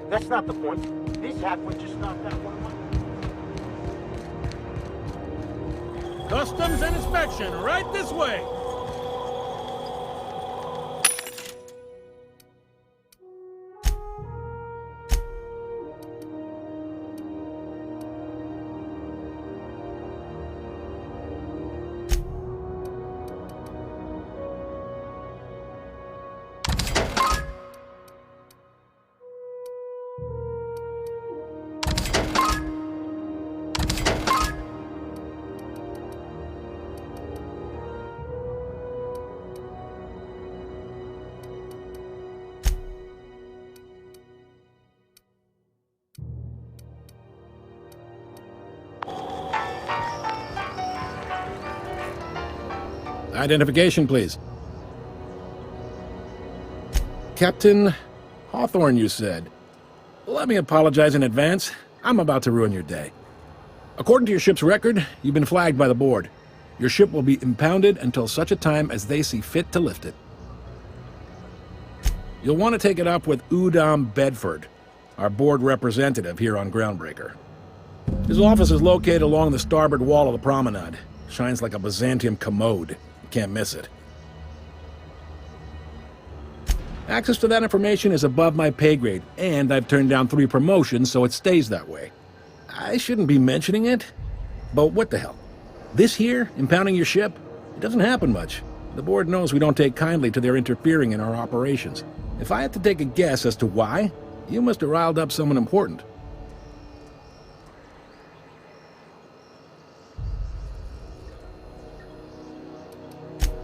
That's not the point. This halfway just knocked out one of my... Customs and inspection, right this way. Identification, please. Captain Hawthorne, you said. Let me apologize in advance. I'm about to ruin your day. According to your ship's record, you've been flagged by the board. Your ship will be impounded until such a time as they see fit to lift it. You'll want to take it up with Udom Bedford, our board representative here on Groundbreaker. His office is located along the starboard wall of the promenade. Shines like a Byzantium commode. Can't miss it. Access to that information is above my pay grade, and I've turned down 3 promotions, so it stays that way. I shouldn't be mentioning it, but what the hell? This here, impounding your ship, it doesn't happen much. The board knows we don't take kindly to their interfering in our operations. If I had to take a guess as to why, you must have riled up someone important.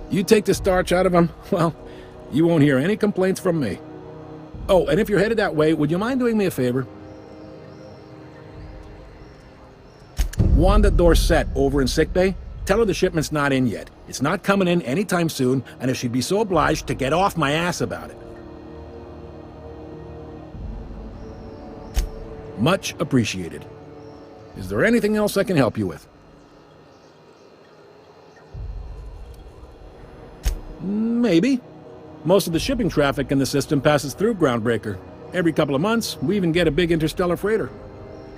You take the starch out of them, well, you won't hear any complaints from me. Oh, and if you're headed that way, would you mind doing me a favor? Wanda Dorset over in sickbay, tell her the shipment's not in yet. It's not coming in anytime soon, and if she'd be so obliged to get off my ass about it. Much appreciated. Is there anything else I can help you with? Maybe. Most of the shipping traffic in the system passes through Groundbreaker. Every couple of months, we even get a big interstellar freighter.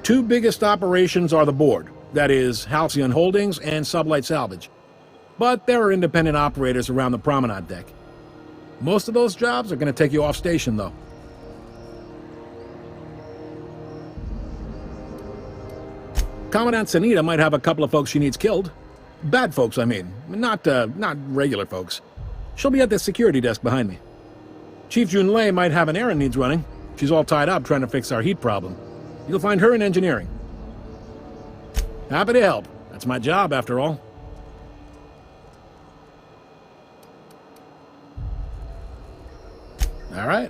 2 biggest operations are the board, that is, Halcyon Holdings and Sublight Salvage. But there are independent operators around the promenade deck. Most of those jobs are going to take you off station, though. Commandant Sanita might have a couple of folks she needs killed. Bad folks, I mean. Not regular folks. She'll be at the security desk behind me. Chief Junlei might have an errand needs running. She's all tied up trying to fix our heat problem. You'll find her in engineering. Happy to help. That's my job, after all. All right.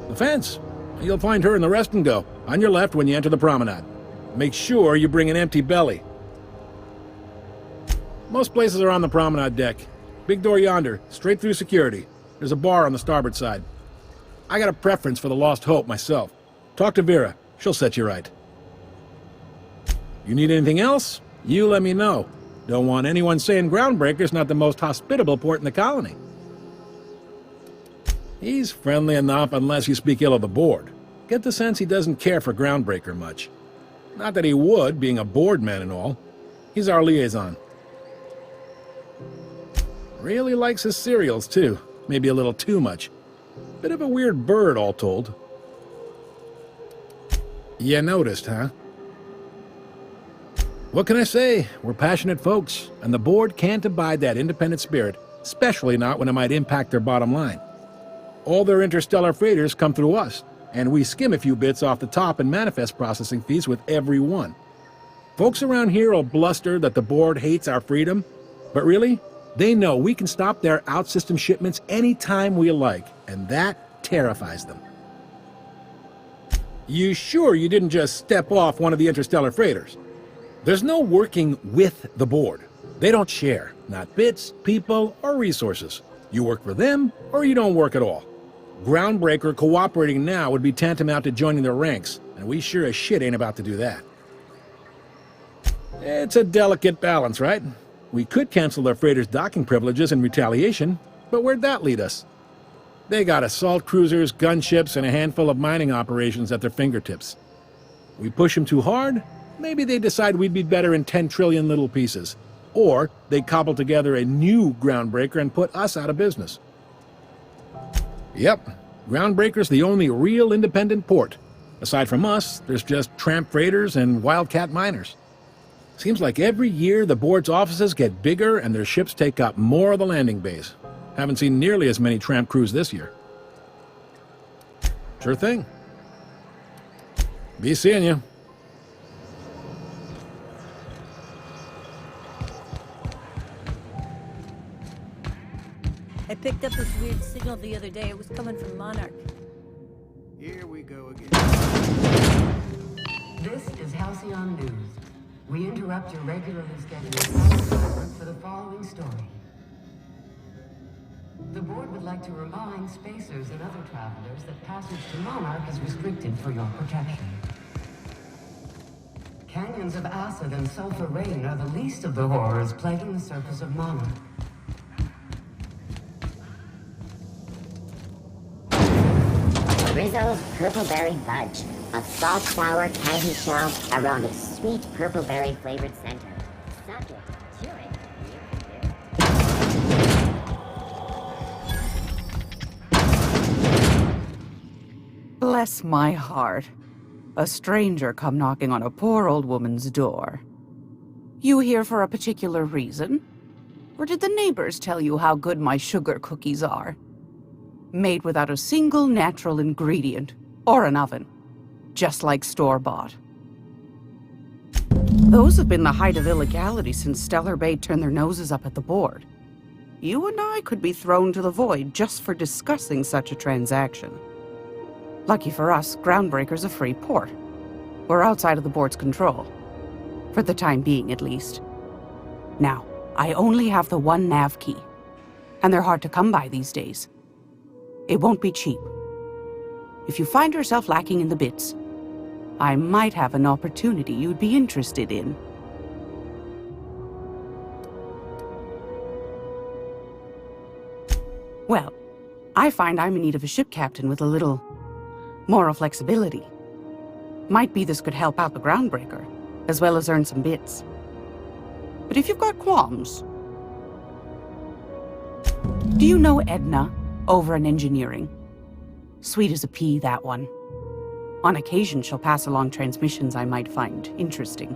The fence. You'll find her in the rest and go, on your left when you enter the promenade. Make sure you bring an empty belly. Most places are on the promenade deck. Big door yonder, straight through security. There's a bar on the starboard side. I got a preference for the Lost Hope myself. Talk to Vera. She'll set you right. You need anything else? You let me know. Don't want anyone saying Groundbreaker's not the most hospitable port in the colony. He's friendly enough unless you speak ill of the board. Get the sense he doesn't care for Groundbreaker much. Not that he would, being a board man and all. He's our liaison. Really likes his cereals, too. Maybe a little too much. Bit of a weird bird, all told. You noticed, huh? What can I say? We're passionate folks, and the board can't abide that independent spirit, especially not when it might impact their bottom line. All their interstellar freighters come through us, and we skim a few bits off the top in manifest processing fees with every one. Folks around here will bluster that the board hates our freedom, but really, they know we can stop their out-system shipments anytime we like, and that terrifies them. You sure you didn't just step off one of the interstellar freighters? There's no working with the board. They don't share, not bits, people, or resources. You work for them, or you don't work at all. Groundbreaker cooperating now would be tantamount to joining their ranks, and we sure as shit ain't about to do that. It's a delicate balance, right? We could cancel their freighters' docking privileges in retaliation, but where'd that lead us? They got assault cruisers, gunships, and a handful of mining operations at their fingertips. We push them too hard, maybe they decide we'd be better in 10 trillion little pieces. Or they cobble together a new groundbreaker and put us out of business. Yep, Groundbreaker's the only real independent port. Aside from us, there's just tramp freighters and wildcat miners. Seems like every year the board's offices get bigger and their ships take up more of the landing bays. Haven't seen nearly as many tramp crews this year. Sure thing. Be seeing you. I picked up this weird signal the other day. It was coming from Monarch. Here we go again. This is Halcyon News. We interrupt your regularly scheduled coverage for the following story. The board would like to remind spacers and other travelers that passage to Monarch is restricted for your protection. Canyons of acid and sulfur rain are the least of the horrors plaguing the surface of Monarch. Rizzo's Purpleberry Fudge, a soft sour candy shell around a sweet purpleberry flavored center. Suck it, chew it, you can do. Bless my heart. A stranger come knocking on a poor old woman's door. You here for a particular reason? Or did the neighbors tell you how good my sugar cookies are? Made without a single natural ingredient, or an oven. Just like store-bought. Those have been the height of illegality since Stellar Bay turned their noses up at the board. You and I could be thrown to the void just for discussing such a transaction. Lucky for us, Groundbreaker's a free port. We're outside of the board's control. For the time being, at least. Now, I only have the one nav key. And they're hard to come by these days. It won't be cheap. If you find yourself lacking in the bits, I might have an opportunity you'd be interested in. Well, I find I'm in need of a ship captain with a little moral flexibility. Might be this could help out the Groundbreaker, as well as earn some bits. But if you've got qualms... Do you know Edna, over in engineering? Sweet as a pea, that one. On occasion, she'll pass along transmissions I might find interesting.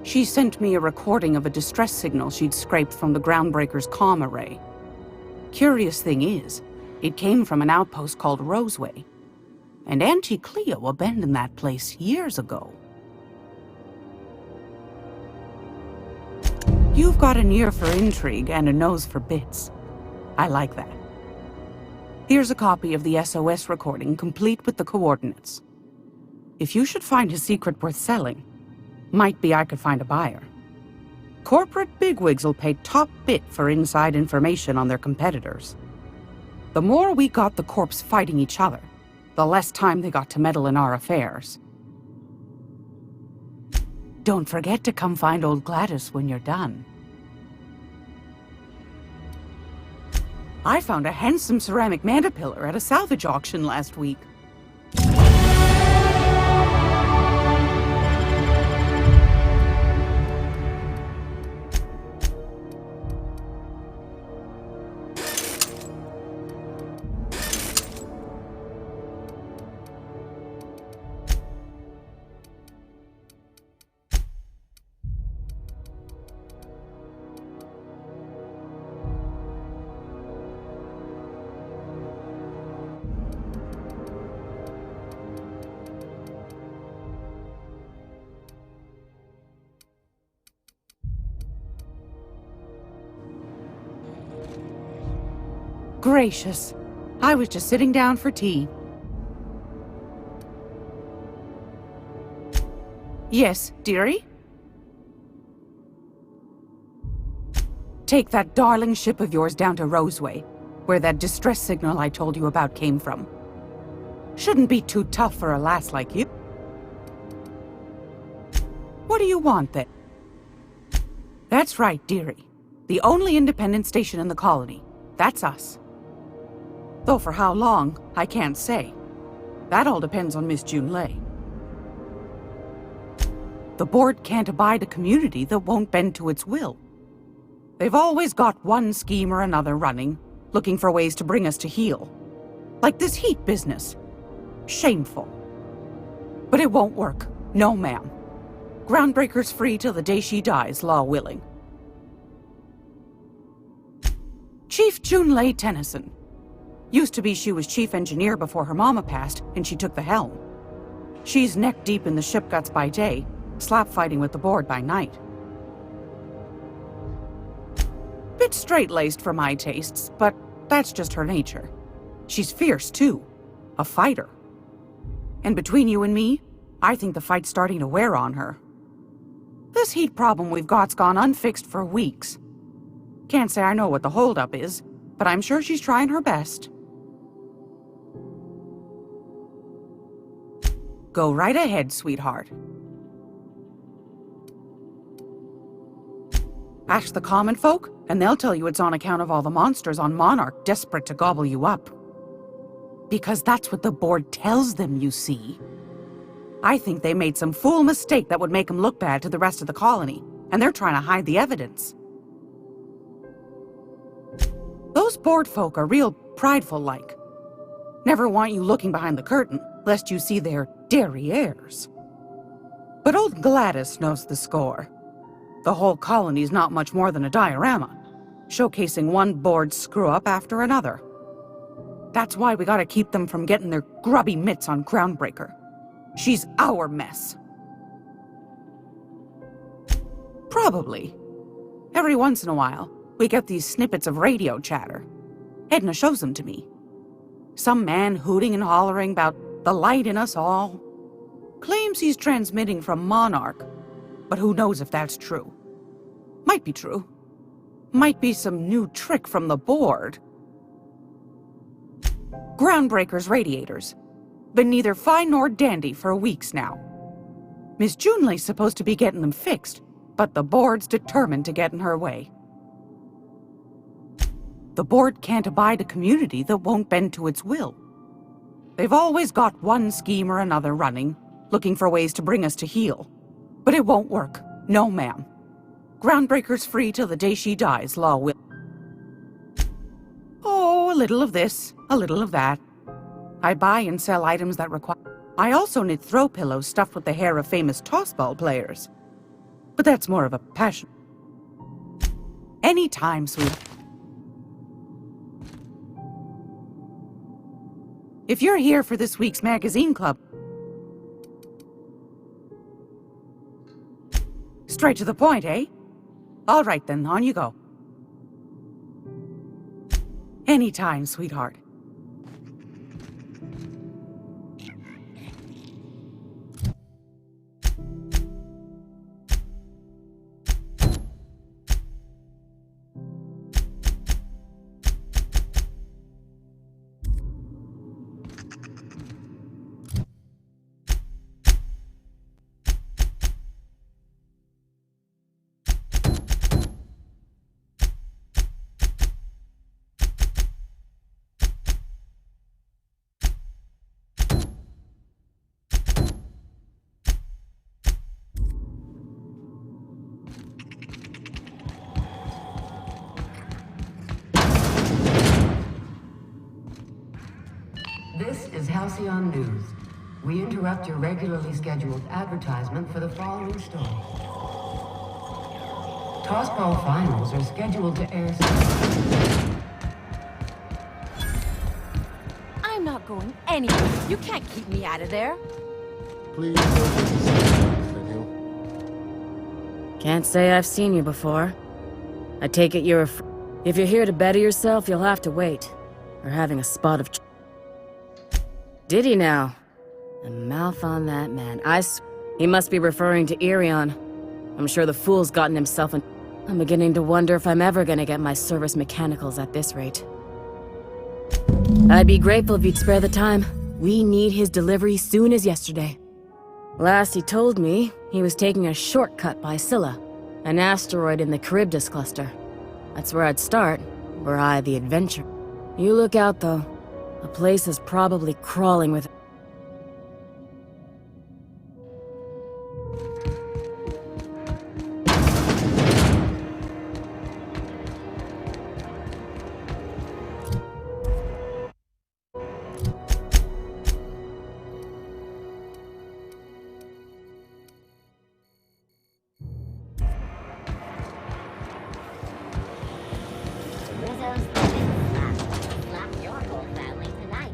She sent me a recording of a distress signal she'd scraped from the Groundbreaker's comm array. Curious thing is, it came from an outpost called Roseway. And Auntie Cleo abandoned that place years ago. You've got an ear for intrigue and a nose for bits. I like that. Here's a copy of the SOS recording, complete with the coordinates. If you should find a secret worth selling, might be I could find a buyer. Corporate bigwigs will pay top bit for inside information on their competitors. The more we got the corps fighting each other, the less time they got to meddle in our affairs. Don't forget to come find old Gladys when you're done. I found a handsome ceramic mandapillar at a salvage auction last week. Gracious. I was just sitting down for tea. Yes, dearie? Take that darling ship of yours down to Roseway, where that distress signal I told you about came from. Shouldn't be too tough for a lass like you. What do you want, then? That's right, dearie. The only independent station in the colony. That's us. Though for how long, I can't say. That all depends on Miss Junlei. The board can't abide a community that won't bend to its will. They've always got one scheme or another running, looking for ways to bring us to heel. Like this heat business. Shameful. But it won't work. No, ma'am. Groundbreaker's free till the day she dies, law willing. Chief Junlei Tennyson. Used to be she was chief engineer before her mama passed, and she took the helm. She's neck-deep in the ship guts by day, slap-fighting with the board by night. Bit straight-laced for my tastes, but that's just her nature. She's fierce, too. A fighter. And between you and me, I think the fight's starting to wear on her. This heat problem we've got's gone unfixed for weeks. Can't say I know what the holdup is, but I'm sure she's trying her best. Go right ahead, sweetheart. Ask the common folk, and they'll tell you it's on account of all the monsters on Monarch desperate to gobble you up. Because that's what the board tells them, you see. I think they made some fool mistake that would make them look bad to the rest of the colony, and they're trying to hide the evidence. Those board folk are real prideful-like. Never want you looking behind the curtain, lest you see their derrieres. But old Gladys knows the score. The whole colony's not much more than a diorama, showcasing one board screw-up after another. That's why we gotta keep them from getting their grubby mitts on Groundbreaker. She's our mess. Probably. Every once in a while, we get these snippets of radio chatter. Edna shows them to me. Some man hooting and hollering about the light in us all. Claims he's transmitting from Monarch, but who knows if that's true. Might be true. Might be some new trick from the board. Groundbreaker's radiators. Been neither fine nor dandy for weeks now. Miss Junlei's supposed to be getting them fixed, but the board's determined to get in her way. The board can't abide a community that won't bend to its will. They've always got one scheme or another running, looking for ways to bring us to heel. But it won't work. No, ma'am. Groundbreaker's free till the day she dies, law will. Oh, a little of this, a little of that. I buy and sell items that require... I also knit throw pillows stuffed with the hair of famous tossball players. But that's more of a passion. Anytime, sweet. If you're here for this week's magazine club... Straight to the point, eh? All right then, on you go. Anytime, sweetheart. This is Halcyon News. We interrupt your regularly scheduled advertisement for the following story. Tossball finals are scheduled to air... I'm not going anywhere. You can't keep me out of there. Please don't get this video. Can't say I've seen you before. I take it you're if you're here to better yourself, you'll have to wait. We're having a spot of... Did he now? The mouth on that man. He must be referring to Irion. I'm sure the fool's gotten himself in... I'm beginning to wonder if I'm ever gonna get my service mechanicals at this rate. I'd be grateful if you'd spare the time. We need his delivery soon as yesterday. Last he told me, he was taking a shortcut by Scylla, an asteroid in the Charybdis cluster. That's where I'd start, were I the adventurer. You look out, though. A place is probably crawling with... Rizzo's living slap. Slap your whole family tonight.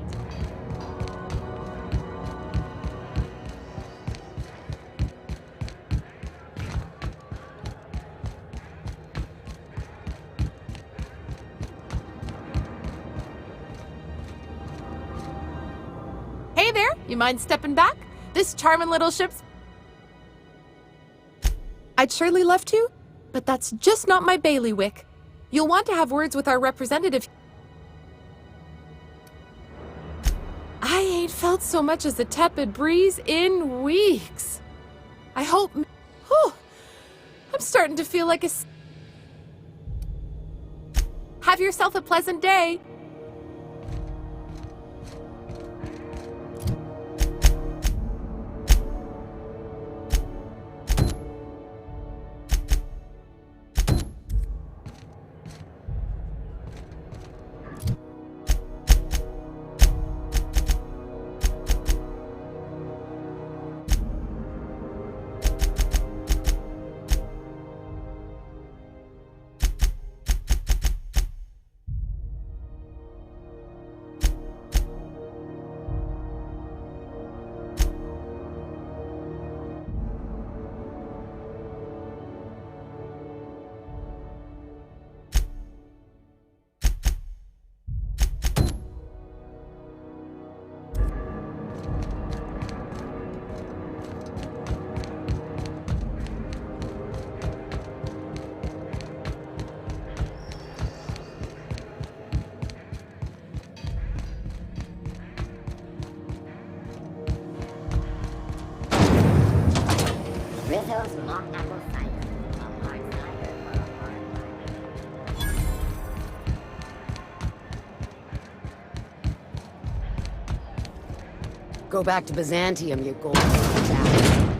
Hey there, you mind stepping back? This charming little ship's... I'd surely love to, but that's just not my bailiwick. You'll want to have words with our representative. I ain't felt so much as a tepid breeze in weeks. I hope... Whew, I'm starting to feel like a... Have yourself a pleasant day. Rizzo's mock apple cider. A hard cider for a hard life. Go back to Byzantium, you golden bastard.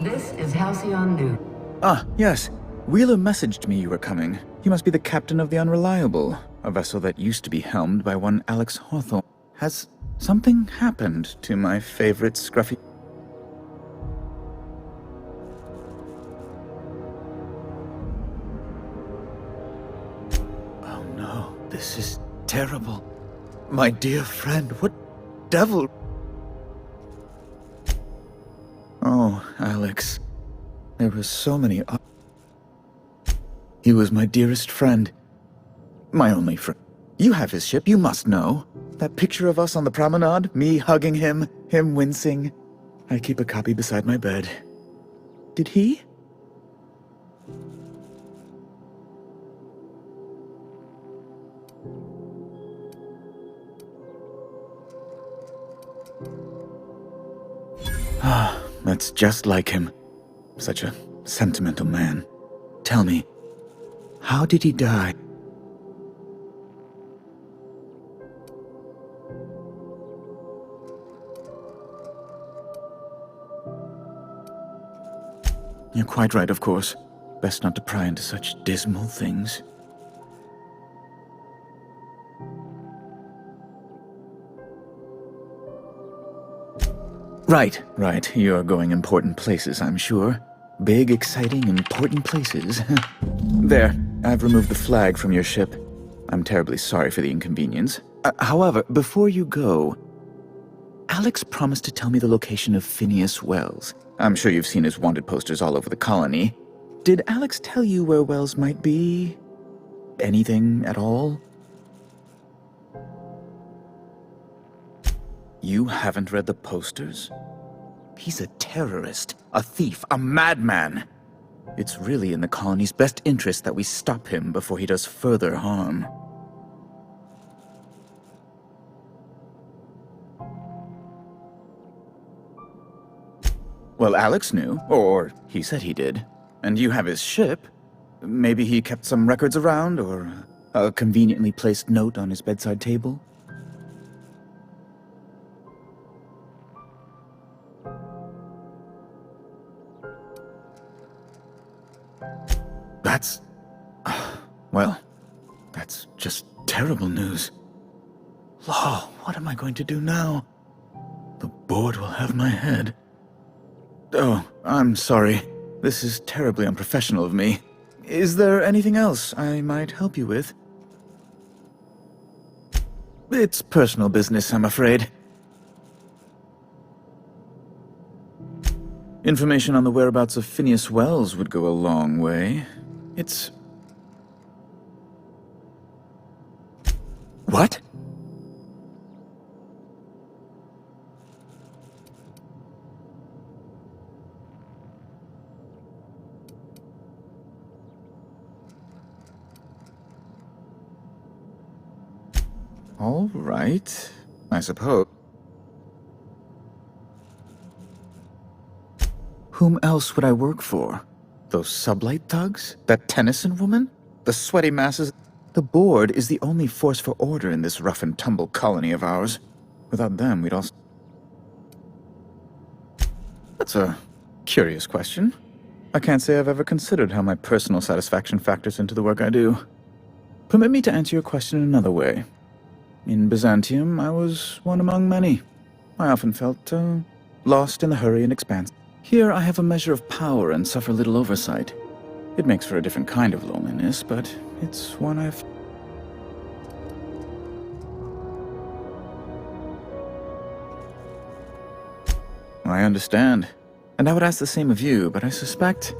This is Halcyon News. Ah, yes. Wheeler messaged me you were coming. You must be the captain of the Unreliable, a vessel that used to be helmed by one Alex Hawthorne. Has something happened to my favorite scruffy... Oh no, this is terrible. My dear friend, what devil... Oh, Alex. There were so many... He was my dearest friend. My only friend. You have his ship, you must know. That picture of us on the promenade, me hugging him, him wincing. I keep a copy beside my bed. Did he? Ah, that's just like him. Such a sentimental man. Tell me, how did he die? You're quite right, of course. Best not to pry into such dismal things. Right. You're going important places, I'm sure. Big, exciting, important places. There, I've removed the flag from your ship. I'm terribly sorry for the inconvenience. However, before you go, Alex promised to tell me the location of Phineas Wells. I'm sure you've seen his wanted posters all over the colony. Did Alex tell you where Wells might be? Anything at all? You haven't read the posters? He's a terrorist, a thief, a madman. It's really in the colony's best interest that we stop him before he does further harm. Well, Alex knew, or he said he did. And you have his ship. Maybe he kept some records around, or a conveniently placed note on his bedside table? That's... well, that's just terrible news. Law, what am I going to do now? The board will have my head. Oh, I'm sorry. This is terribly unprofessional of me. Is there anything else I might help you with? It's personal business, I'm afraid. Information on the whereabouts of Phineas Wells would go a long way. It's... What? All right, I suppose. Whom else would I work for? Those sublight thugs? That Tennyson woman? The sweaty masses? The board is the only force for order in this rough-and-tumble colony of ours. Without them, we'd all... That's a curious question. I can't say I've ever considered how my personal satisfaction factors into the work I do. Permit me to answer your question in another way. In Byzantium, I was one among many. I often felt, lost in the hurry and expanse. Here, I have a measure of power and suffer little oversight. It makes for a different kind of loneliness, but it's one I've... I understand. And I would ask the same of you, but I suspect...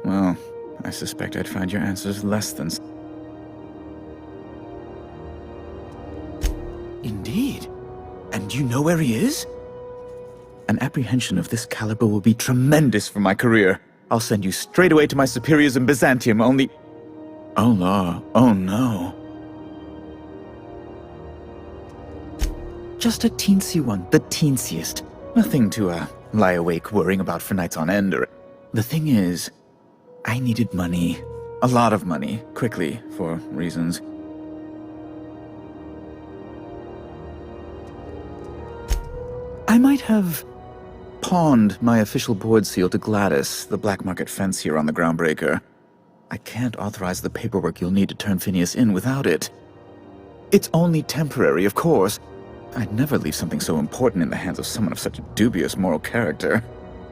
Well, I suspect I'd find your answers less than... Indeed. And you know where he is? An apprehension of this caliber will be tremendous for my career. I'll send you straight away to my superiors in Byzantium, only... Oh, law. Oh, no. Just a teensy one, the teensiest. Nothing to, lie awake worrying about for nights on end, or... The thing is, I needed money. A lot of money, quickly, for reasons. I might have pawned my official board seal to Gladys, the black market fence here on the Groundbreaker. I can't authorize the paperwork you'll need to turn Phineas in without it. It's only temporary, of course. I'd never leave something so important in the hands of someone of such a dubious moral character.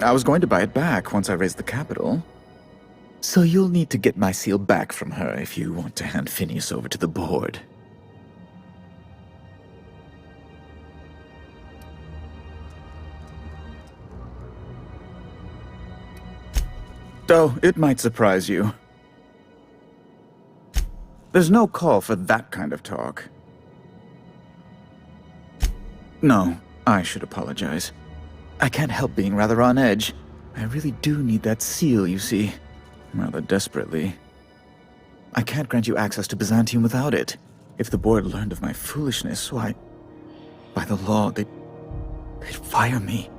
I was going to buy it back once I raised the capital. So you'll need to get my seal back from her if you want to hand Phineas over to the board. Oh, it might surprise you. There's no call for that kind of talk. No, I should apologize. I can't help being rather on edge. I really do need that seal, you see. Rather desperately. I can't grant you access to Byzantium without it. If the board learned of my foolishness, why... By the law, they'd fire me.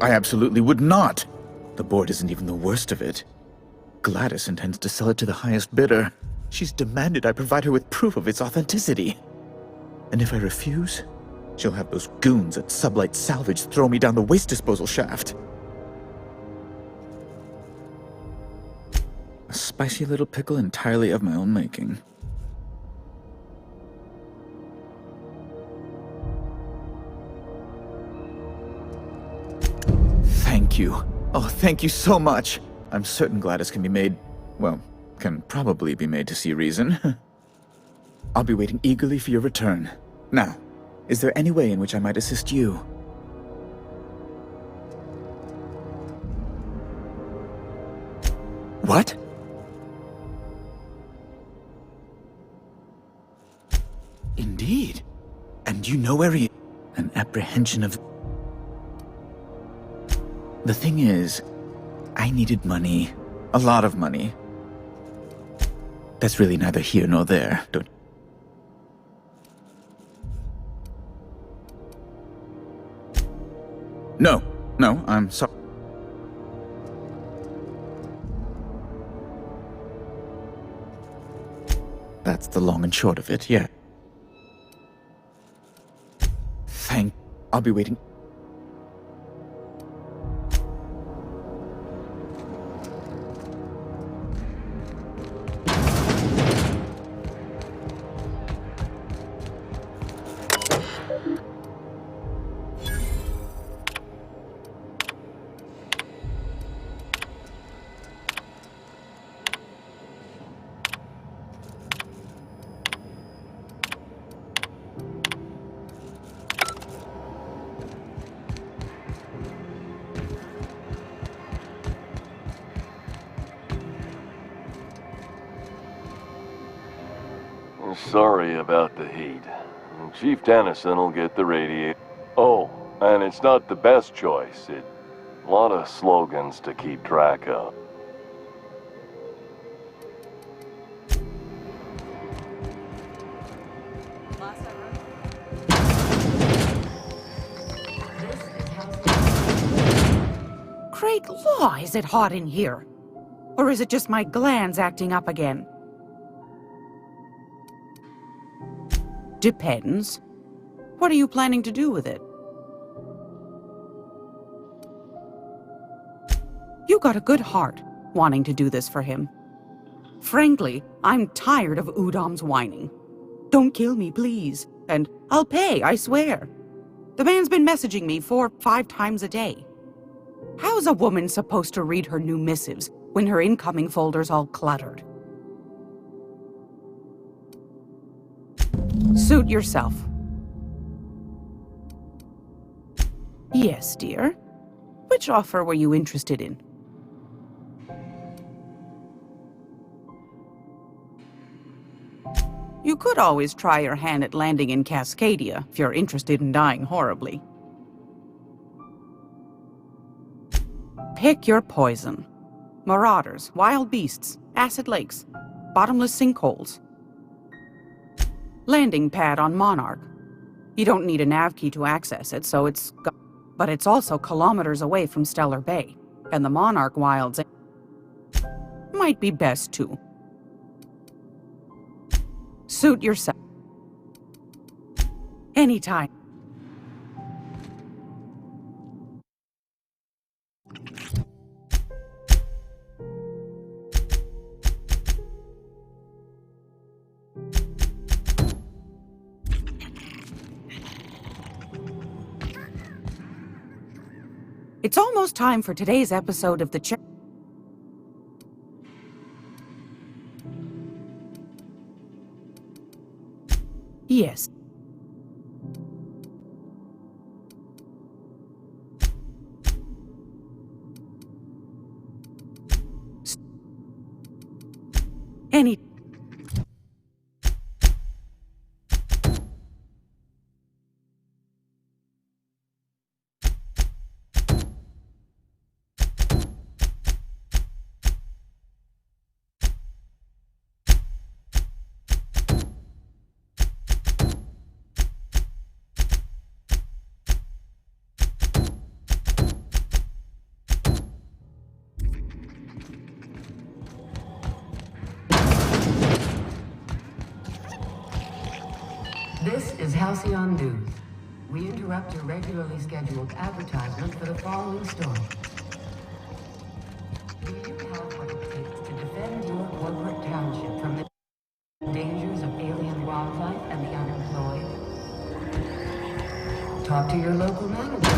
I absolutely would not. The board isn't even the worst of it. Gladys intends to sell it to the highest bidder. She's demanded I provide her with proof of its authenticity. And if I refuse, she'll have those goons at Sublight Salvage throw me down the waste disposal shaft. A spicy little pickle entirely of my own making. Thank you. Oh, thank you so much. I'm certain Gladys can be made, well, can probably be made to see reason. I'll be waiting eagerly for your return. Now, is there any way in which I might assist you? What? Indeed. And you know where he... An apprehension of... The thing is, I needed money. A lot of money. That's really neither here nor there, don't... No, I'm sorry. That's the long and short of it, yeah. I'll be waiting. Sorry about the heat. Chief Dennison will get the radiator. Oh, and it's not the best choice. A lot of slogans to keep track of. Great law, is it hot in here? Or is it just my glands acting up again? Depends. What are you planning to do with it? You got a good heart, wanting to do this for him. Frankly, I'm tired of Udom's whining. Don't kill me, please. And I'll pay, I swear. The man's been messaging me 4 or 5 times a day. How's a woman supposed to read her new missives when her incoming folder's all cluttered? Suit yourself. Yes, dear. Which offer were you interested in? You could always try your hand at landing in Cascadia if you're interested in dying horribly. Pick your poison. Marauders, wild beasts, acid lakes, bottomless sinkholes. Landing pad on Monarch. You don't need a nav key to access it, so but it's also kilometers away from Stellar Bay, and the Monarch wilds might be best too. Suit yourself. Anytime. It's almost time for today's episode of the Yes. Any... This is Halcyon News. We interrupt your regularly scheduled advertisement for the following story. Do you have what it takes to defend your corporate township from the dangers of alien wildlife and the unemployed? Talk to your local manager.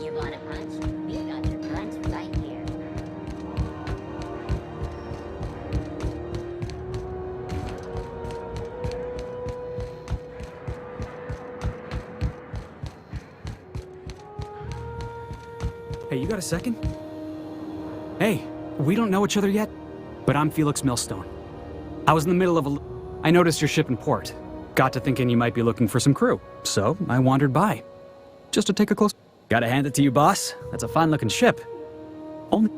You want a punch? We got your punch right here. Hey, you got a second? Hey, we don't know each other yet, but I'm Felix Millstone. I was in the middle of I noticed your ship in port. Got to thinking you might be looking for some crew, so I wandered by. Just to take a close... Gotta hand it to you, boss. That's a fine-looking ship. Only...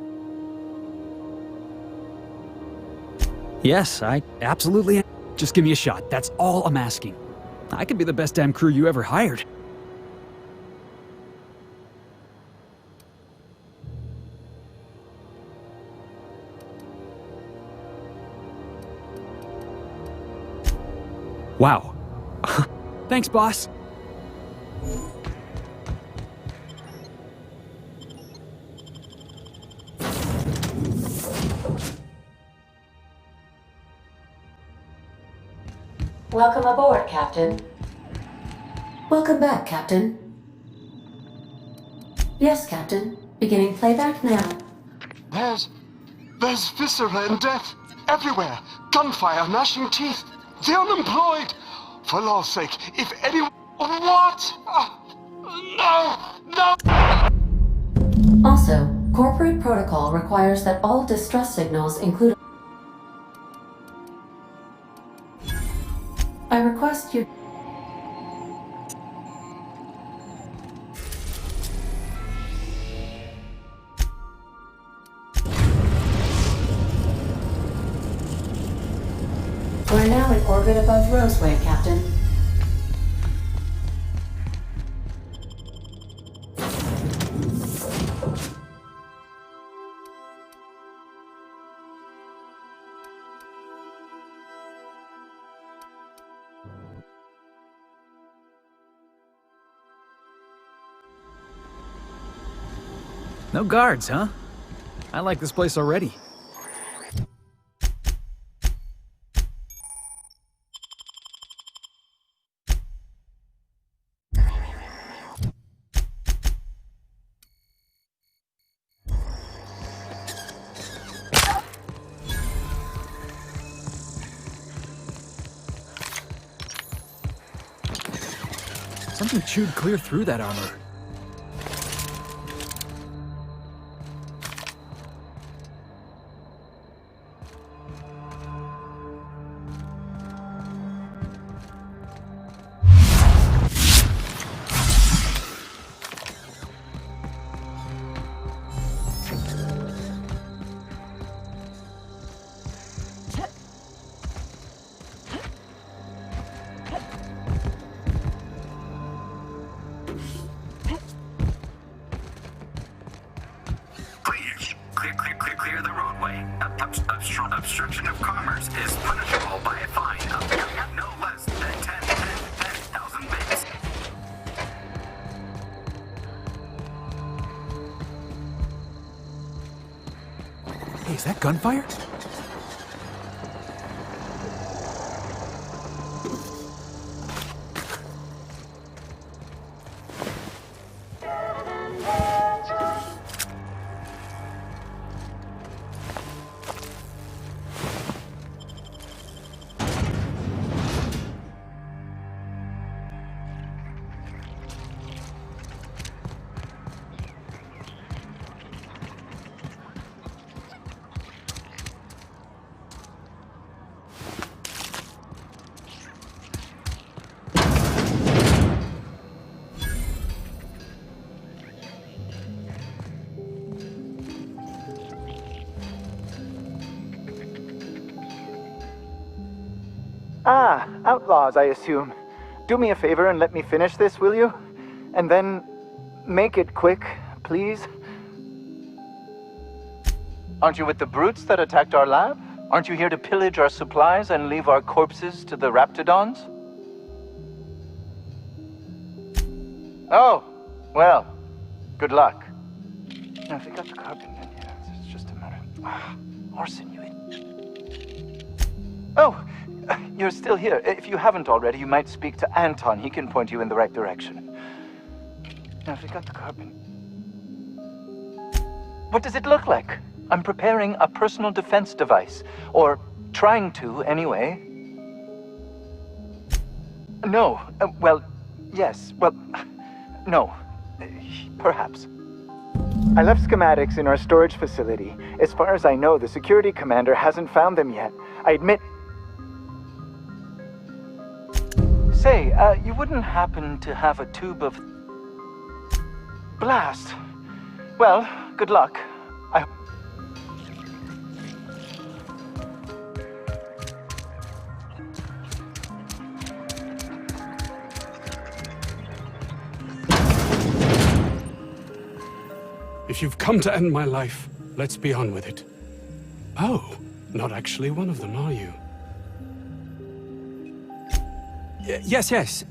Yes, I absolutely am. Just give me a shot. That's all I'm asking. I could be the best damn crew you ever hired. Wow. Thanks, boss. Welcome aboard, Captain. Welcome back, Captain. Yes, Captain. Beginning playback now. There's viscera and death everywhere. Gunfire, gnashing teeth. The unemployed. For law's sake, if anyone... What? No! Also, Corporate protocol requires that all distress signals include... I request you... We're now in orbit above Roseway, Captain. No guards, huh? I like this place already. Something chewed clear through that armor. Clear the roadway. Obstruction of commerce is punishable by a fine of no less than 10,000 bits. Hey, is that gunfire? Ah, outlaws, I assume. Do me a favor and let me finish this, will you? And then make it quick, please. Aren't you with the brutes that attacked our lab? Aren't you here to pillage our supplies and leave our corpses to the raptidons? Oh, well, good luck. Now, if they got the carbon in here, it's just a matter of... arson, you idiot. Oh! You're still here. If you haven't already, you might speak to Anton. He can point you in the right direction. Now, if we got the carbon... What does it look like? I'm preparing a personal defense device. Or trying to, anyway. No. Well, yes. Well, no. Perhaps. I left schematics in our storage facility. As far as I know, the security commander hasn't found them yet. I admit... Say, you wouldn't happen to have a tube of... blast? Well, good luck. If you've come to end my life, let's be on with it. Oh, not actually one of them, are you? Yes.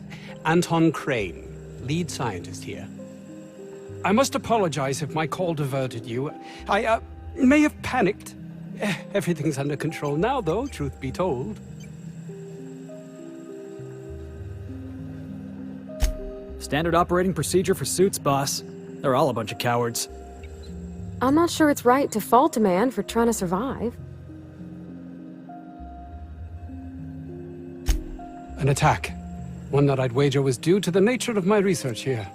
Anton Crane, lead scientist here. I must apologize if my call diverted you. I may have panicked. Everything's under control now, though, truth be told. Standard operating procedure for suits, boss. They're all a bunch of cowards. I'm not sure it's right to fault a man for trying to survive. An attack. One that I'd wager was due to the nature of my research here.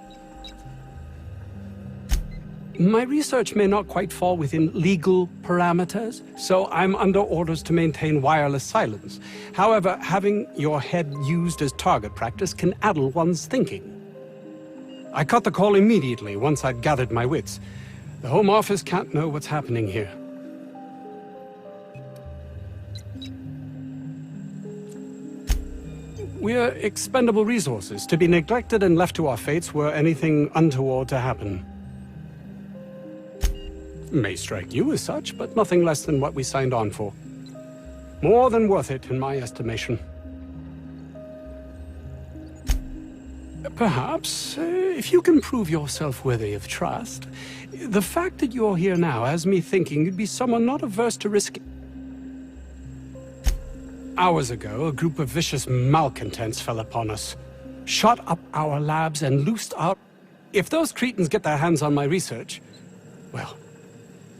My research may not quite fall within legal parameters, so I'm under orders to maintain wireless silence. However, having your head used as target practice can addle one's thinking. I cut the call immediately once I'd gathered my wits. The Home Office can't know what's happening here. We're expendable resources, to be neglected and left to our fates were anything untoward to happen. May strike you as such, but nothing less than what we signed on for. More than worth it, in my estimation. Perhaps, if you can prove yourself worthy of trust, the fact that you're here now has me thinking you'd be someone not averse to risk. Hours ago, a group of vicious malcontents fell upon us, shot up our labs and loosed our... If those cretins get their hands on my research, well,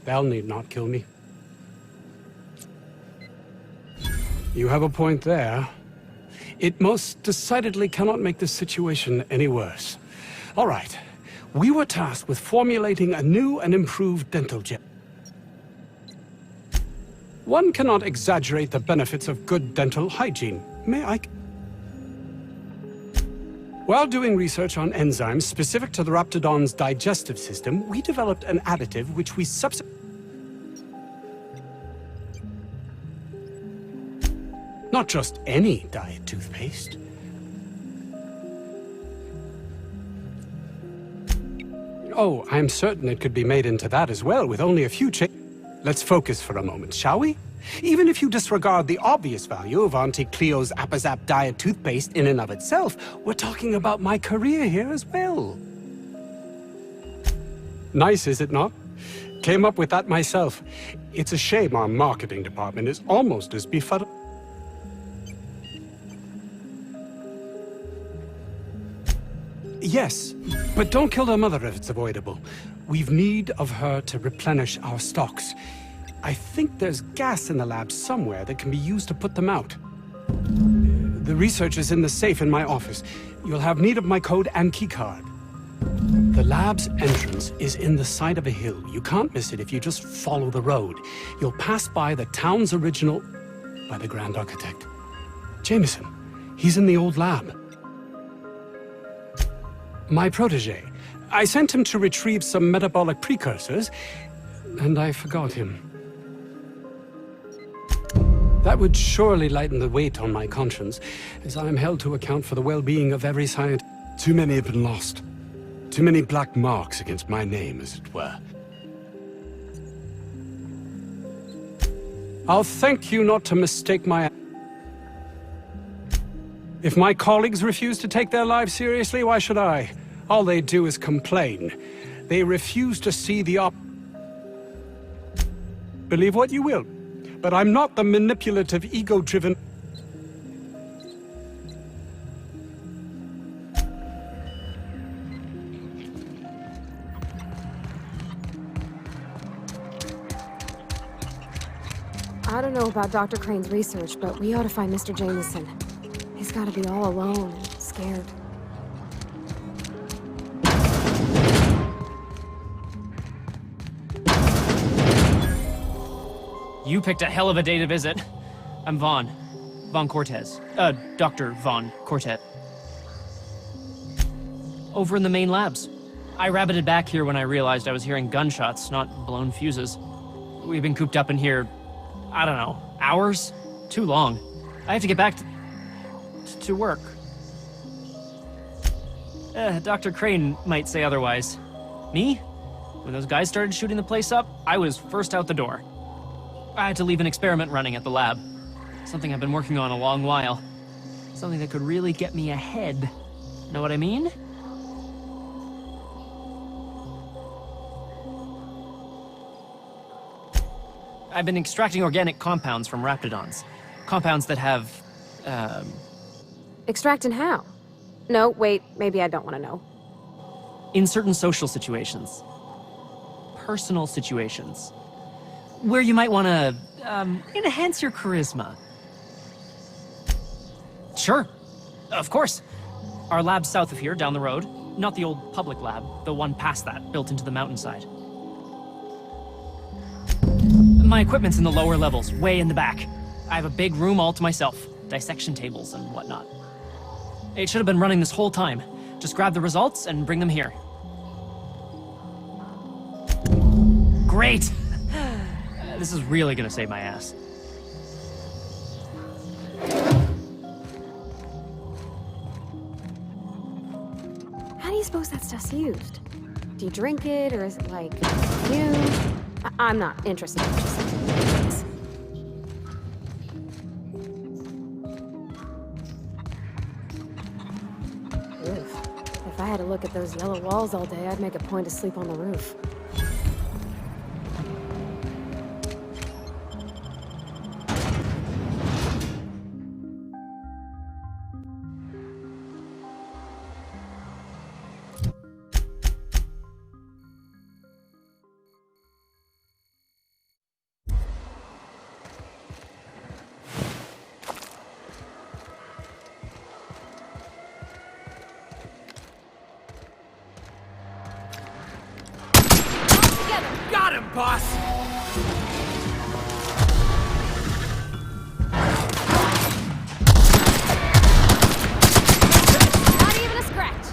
they'll need not kill me. You have a point there. It most decidedly cannot make this situation any worse. All right. We were tasked with formulating a new and improved dental gel. One cannot exaggerate the benefits of good dental hygiene. May I... While doing research on enzymes specific to the Raptidon's digestive system, we developed an additive which we Not just any diet toothpaste. Oh, I'm certain it could be made into that as well, with only a few Let's focus for a moment, shall we? Even if you disregard the obvious value of Auntie Cleo's Appazap diet toothpaste in and of itself, we're talking about my career here as well. Nice, is it not? Came up with that myself. It's a shame our marketing department is almost as befuddled. Yes, but don't kill her mother if it's avoidable. We've need of her to replenish our stocks. I think there's gas in the lab somewhere that can be used to put them out. The research is in the safe in my office. You'll have need of my code and keycard. The lab's entrance is in the side of a hill. You can't miss it if you just follow the road. You'll pass by the town's original... by the Grand Architect. Jameson. He's in the old lab. My protege. I sent him to retrieve some metabolic precursors, and I forgot him. That would surely lighten the weight on my conscience, as I am held to account for the well-being of every scientist. Too many have been lost. Too many black marks against my name, as it were. I'll thank you not to mistake my... If my colleagues refuse to take their lives seriously, why should I? All they do is complain. They refuse to see the Believe what you will, but I'm not the manipulative, ego-driven... I don't know about Dr. Crane's research, but we ought to find Mr. Jameson. He's got to be all alone and scared. You picked a hell of a day to visit. I'm Vaughn. Vaughn Cortez. Dr. Vaughn Cortez. Over in the main labs. I rabbited back here when I realized I was hearing gunshots, not blown fuses. We've been cooped up in here, I don't know, hours? Too long. I have to get back to work. Dr. Crane might say otherwise. Me? When those guys started shooting the place up, I was first out the door. I had to leave an experiment running at the lab. Something I've been working on a long while. Something that could really get me ahead. Know what I mean? I've been extracting organic compounds from Raptidons. Compounds that have, Extracting how? No, wait, maybe I don't want to know. in certain social situations. Personal situations. Where you might want to, enhance your charisma. Sure. Of course. Our lab's south of here, down the road. Not the old public lab, the one past that, built into the mountainside. My equipment's in the lower levels, way in the back. I have a big room all to myself, dissection tables and whatnot. It should have been running this whole time. Just grab the results and bring them here. Great! This is really gonna save my ass. How do you suppose that stuff's used? Do you drink it, or is it like fumed? I'm not interested. Just... Oof. If I had to look at those yellow walls all day, I'd make a point to sleep on the roof. Got him, boss! Not even a scratch.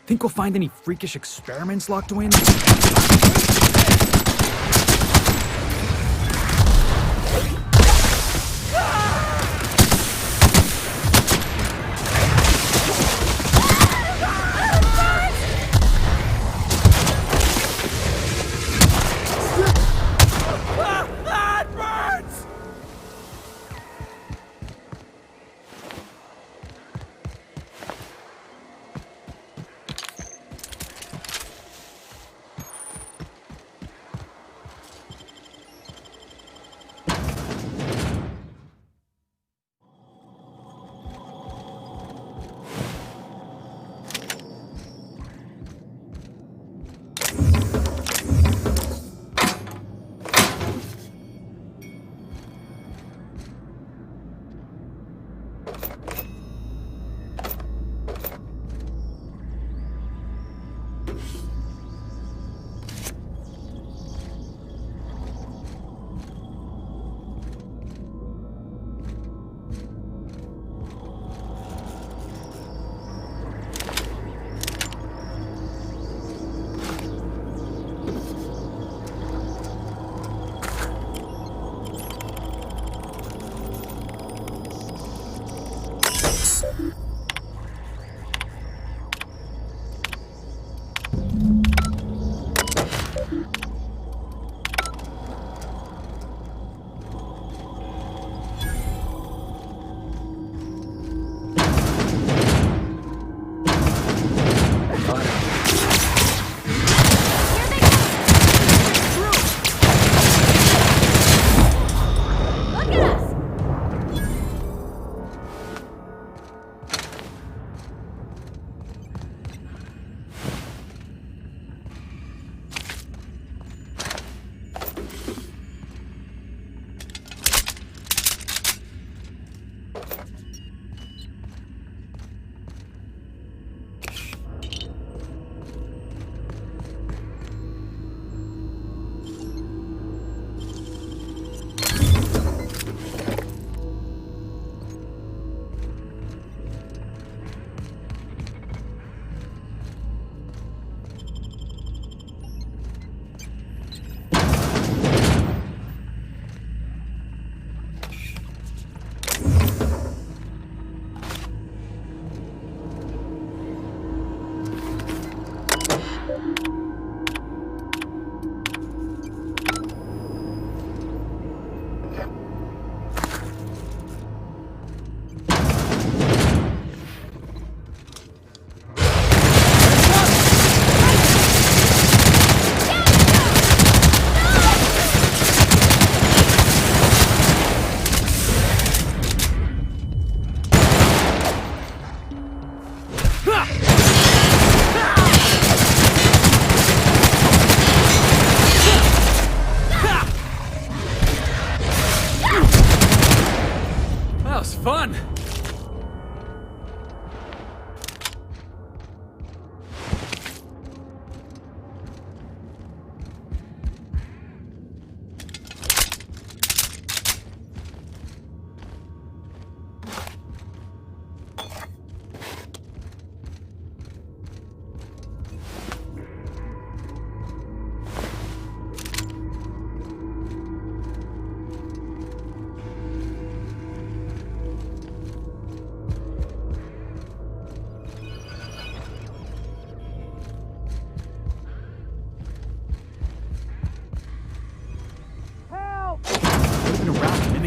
Think we'll find any freakish experiments locked away in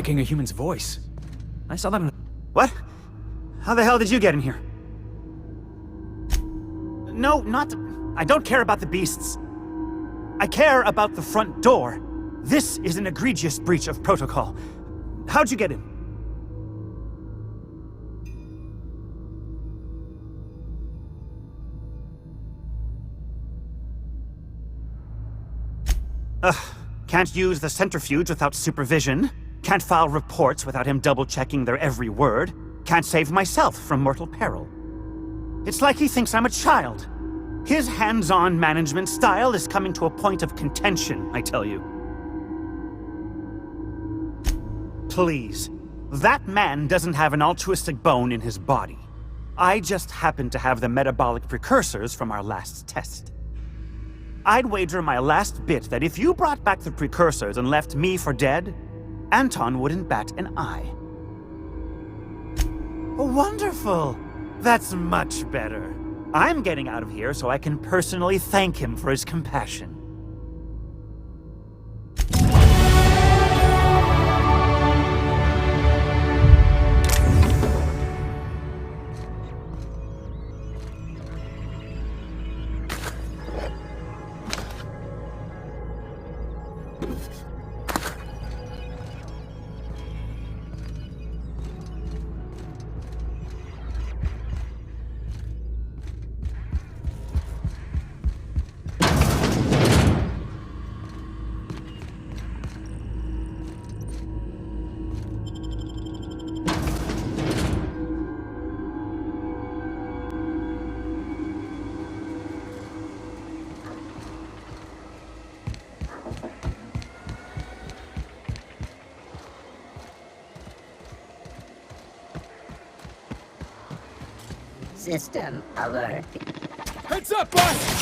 mimicking a human's voice. I saw that in... What? How the hell did you get in here? No, not... I don't care about the beasts. I care about the front door. This is an egregious breach of protocol. How'd you get in? Can't use the centrifuge without supervision. Can't file reports without him double-checking their every word. Can't save myself from mortal peril. It's like he thinks I'm a child. His hands-on management style is coming to a point of contention, I tell you. Please. That man doesn't have an altruistic bone in his body. I just happen to have the metabolic precursors from our last test. I'd wager my last bit that if you brought back the precursors and left me for dead, Anton wouldn't bat an eye. Wonderful! That's much better. I'm getting out of here so I can personally thank him for his compassion. System alert. Heads up, boss!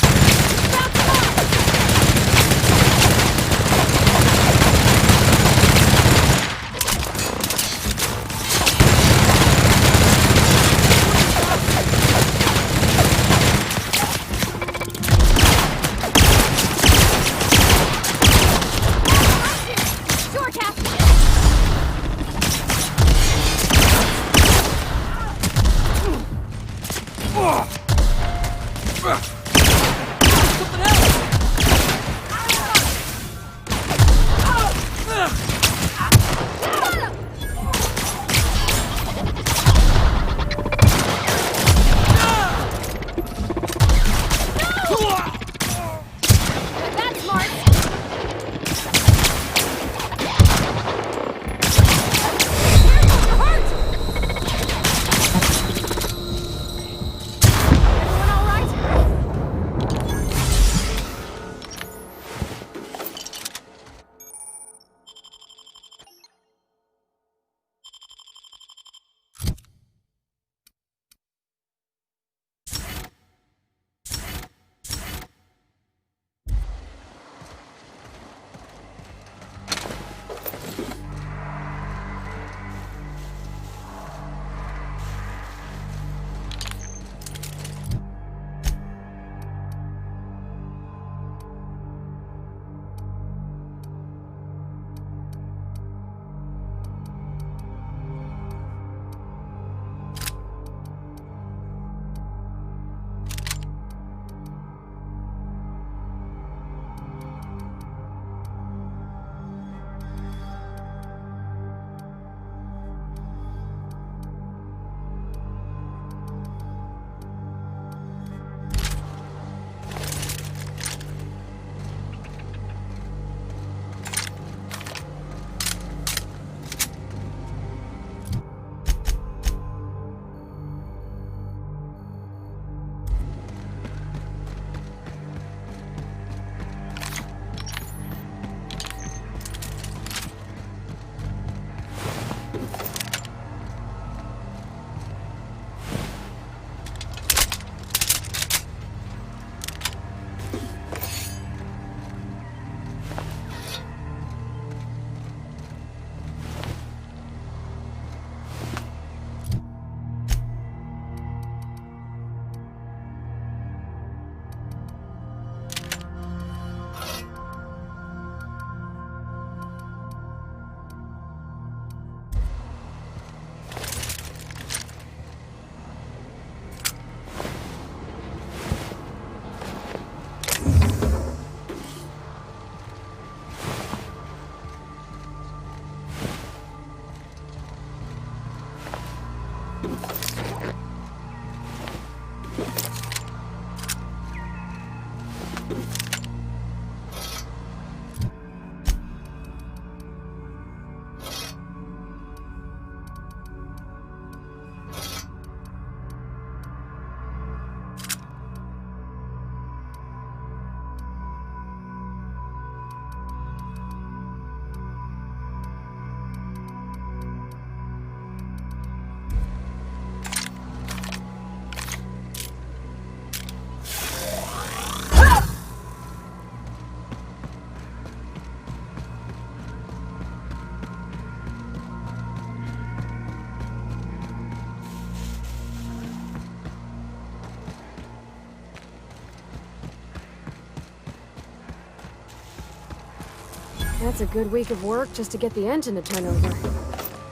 That's a good week of work just to get the engine to turn over.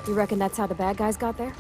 You reckon that's how the bad guys got there?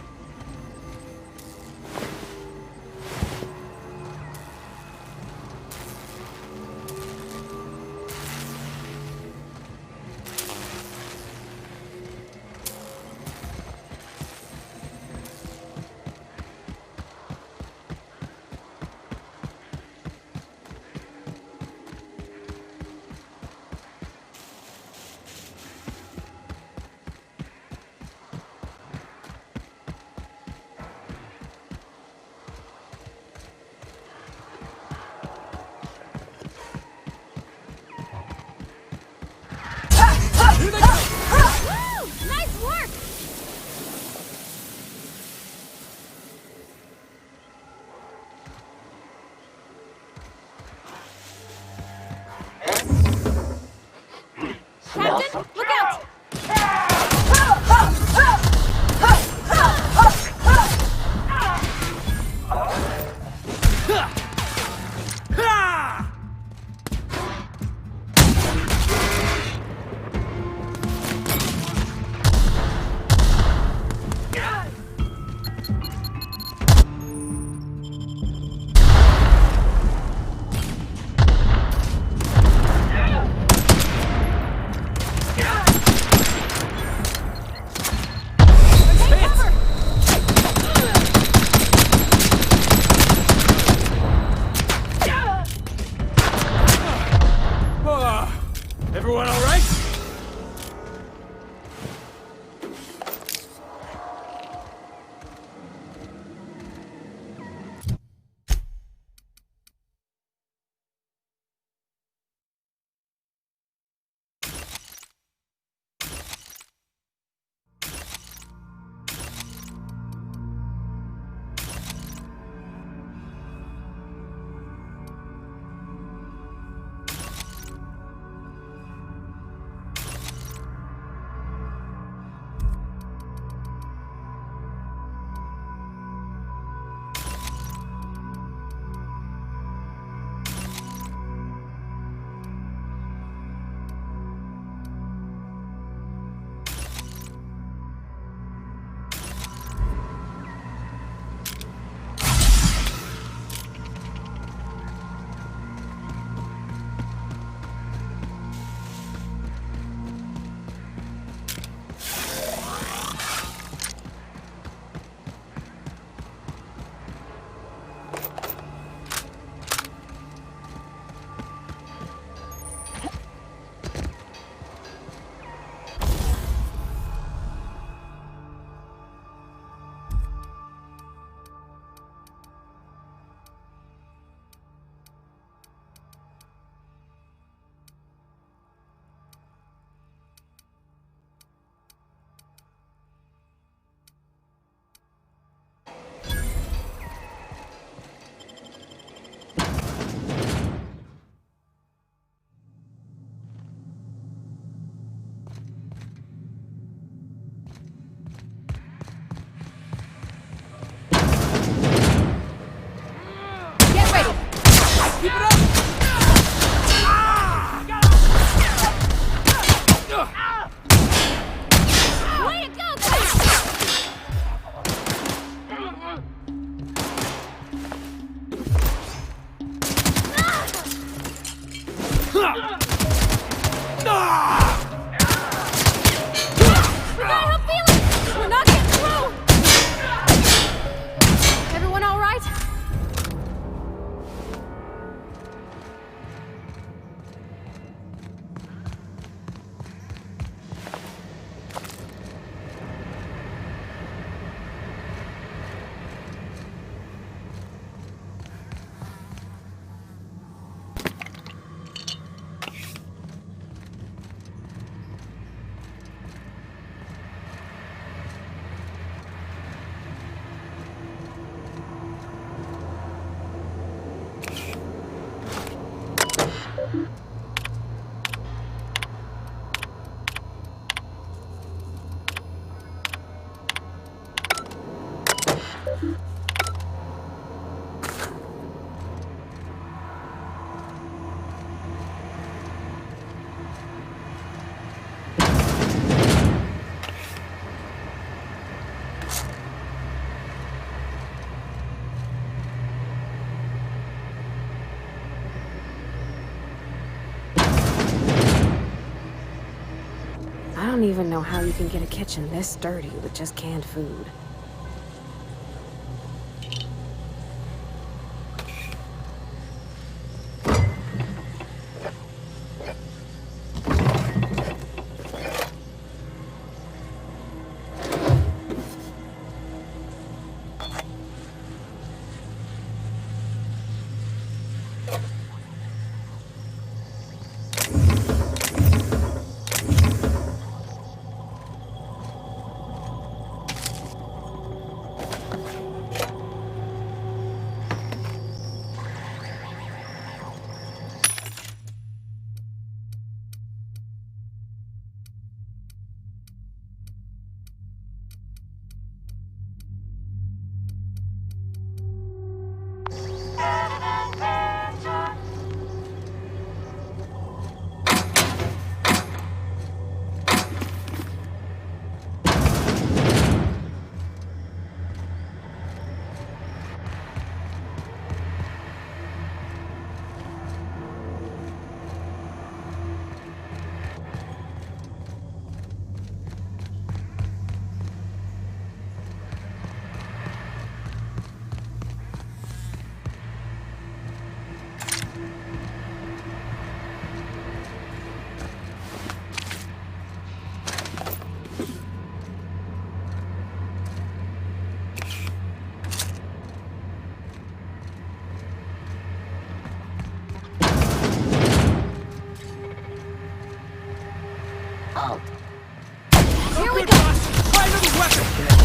Nice work! Captain, look out! Everyone all right? I don't even know how you can get a kitchen this dirty with just canned food. Here we go! Try another weapon!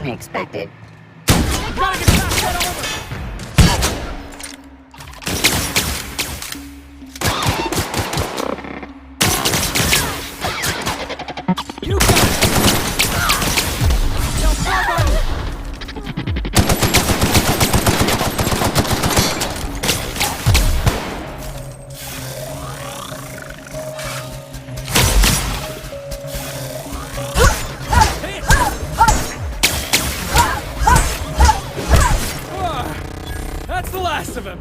than expected. Gotta get past that armor! You got it! Now, somebody! That's the last of him!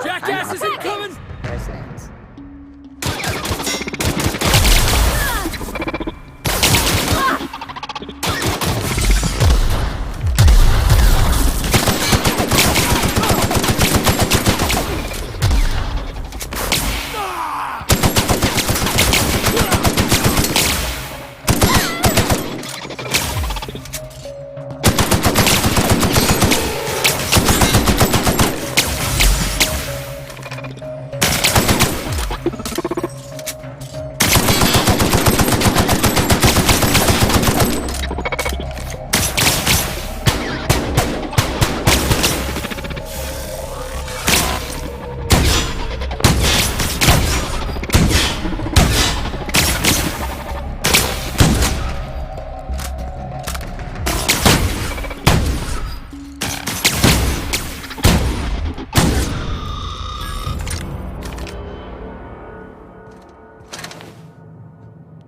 Jackass isn't coming! Persons.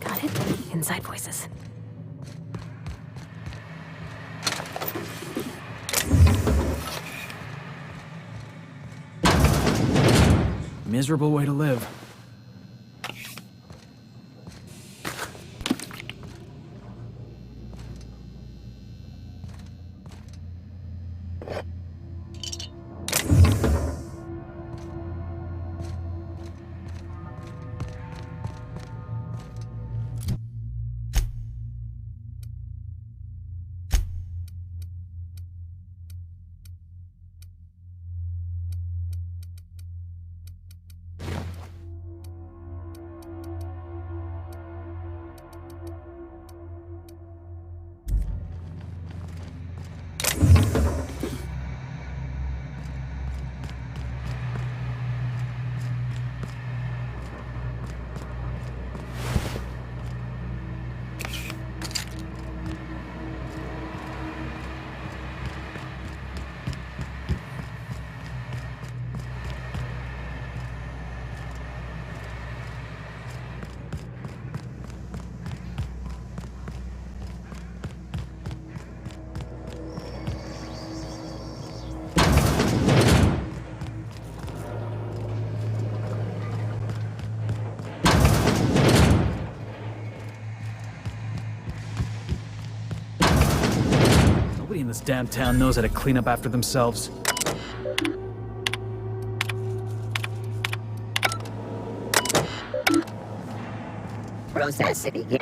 Got it? Inside voices. Miserable way to live. Nobody in this damn town knows how to clean up after themselves. Process to begin.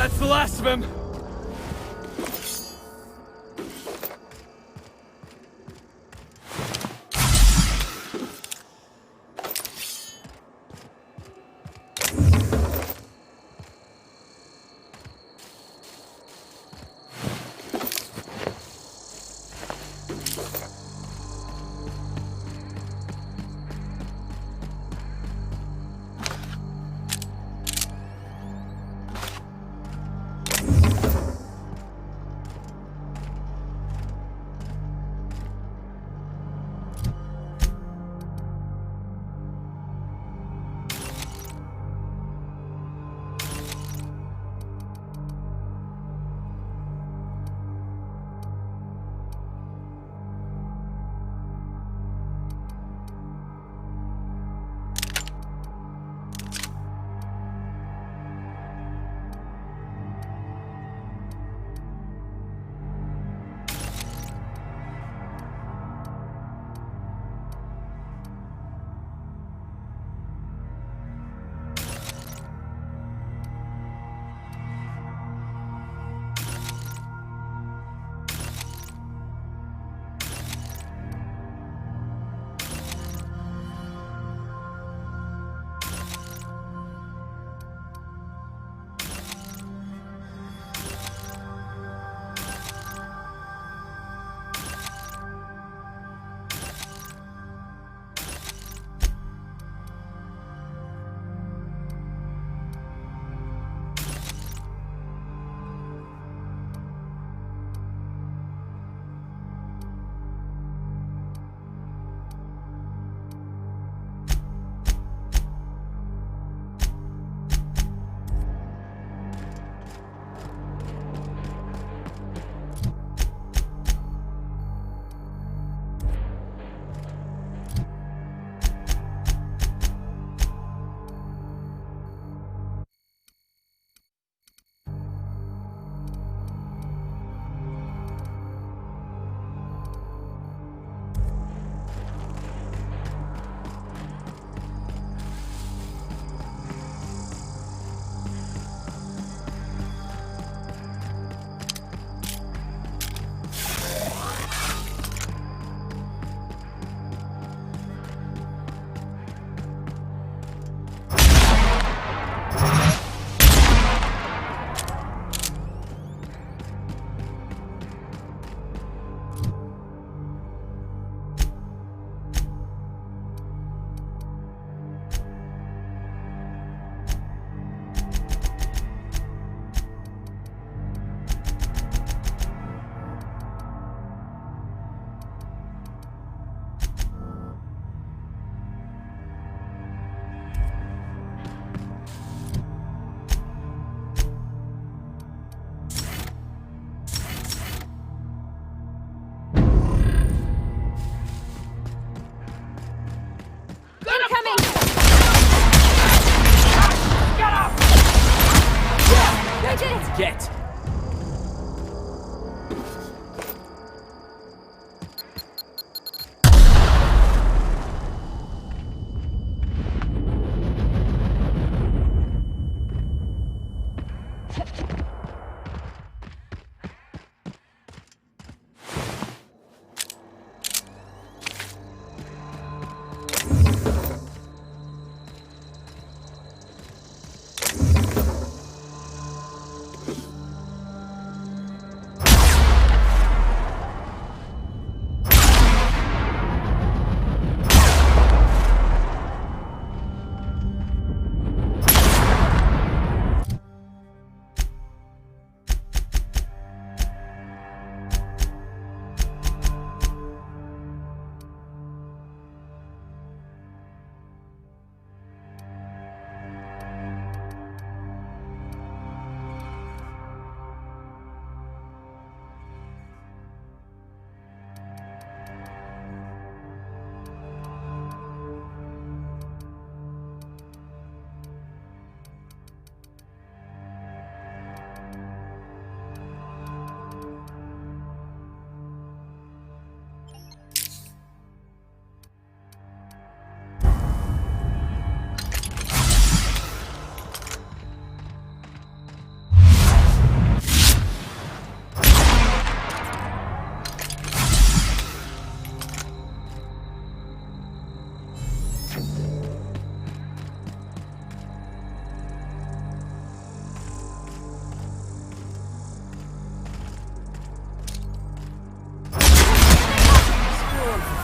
that's the last of him. Get!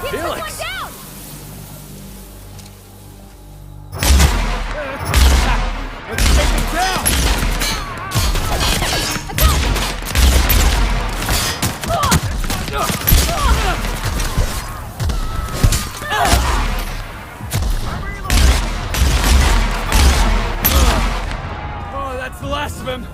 Get Felix! someone down! Let's take him down! Oh, that's the last of him!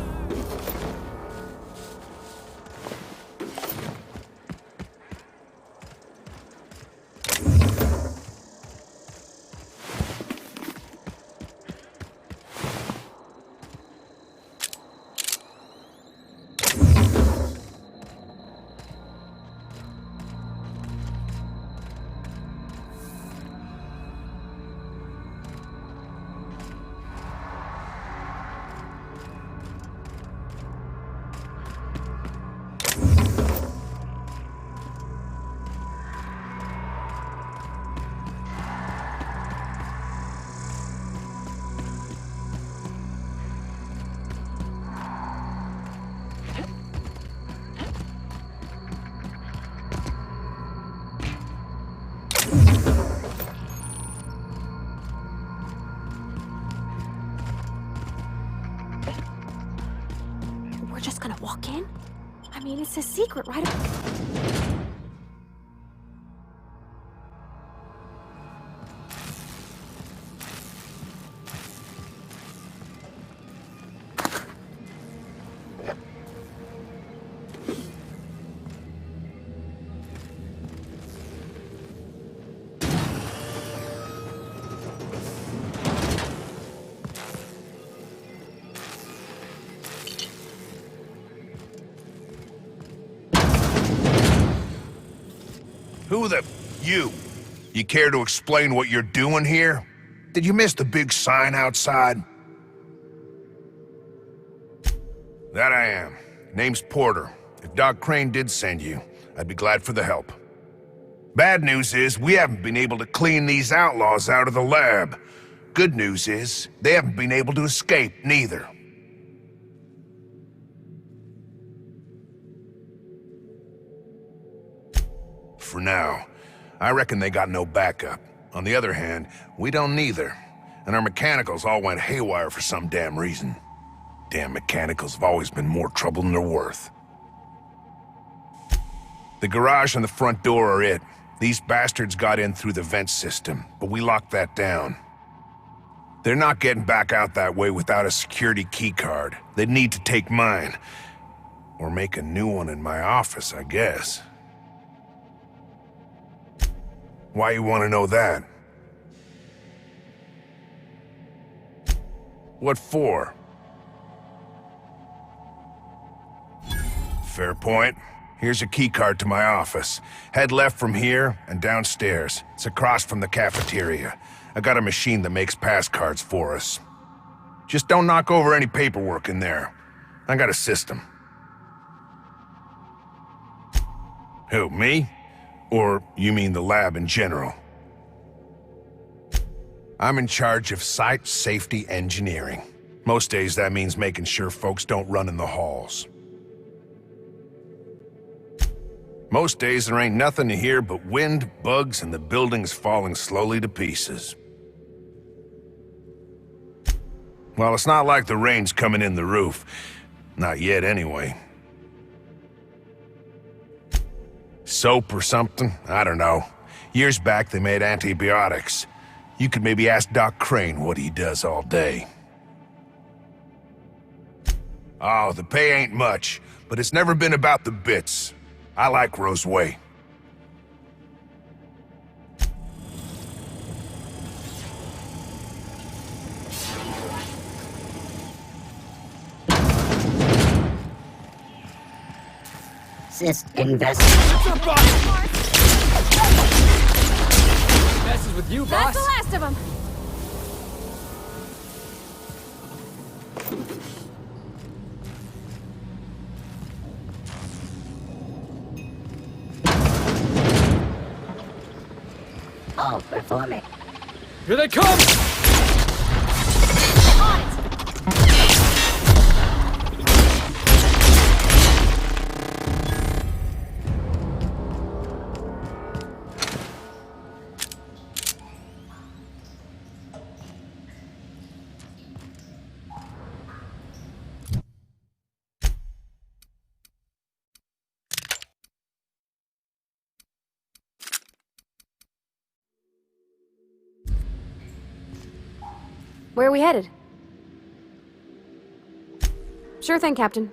We're just gonna walk in? I mean, it's a secret, right? Who the... You care to explain what you're doing here? Did you miss the big sign outside? That I am. Name's Porter. If Doc Crane did send you, I'd be glad for the help. Bad news is, we haven't been able to clean these outlaws out of the lab. Good news is, they haven't been able to escape, neither. For now. I reckon they got no backup. On the other hand, we don't neither. And our mechanicals all went haywire for some damn reason. Damn mechanicals have always been more trouble than they're worth. The garage and the front door are it. These bastards got in through the vent system, but we locked that down. They're not getting back out that way without a security keycard. They'd need to take mine. Or make a new one in my office, I guess. Why you want to know that? What for? Fair point. Here's a keycard to my office. Head left from here and downstairs. It's across from the cafeteria. I got a machine that makes pass cards for us. Just don't knock over any paperwork in there. I got a system. Who, me? Or you mean the lab in general? I'm in charge of site safety engineering. Most days that means making sure folks don't run in the halls. Most days there ain't nothing to hear but wind, bugs, and the buildings falling slowly to pieces. Well, it's not like the rain's coming in the roof. Not yet, anyway. Soap or something? I don't know. Years back, they made antibiotics. You could maybe ask Doc Crane what he does all day. Oh, the pay ain't much, but it's never been about the bits. I like Roseway. Investigation. Messes with you, That's boss. the last of them. All performing. Here they come! Where are we headed? Sure thing, Captain.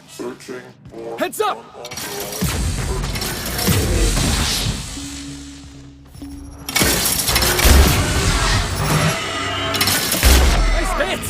Searching for heads up! Nice hit!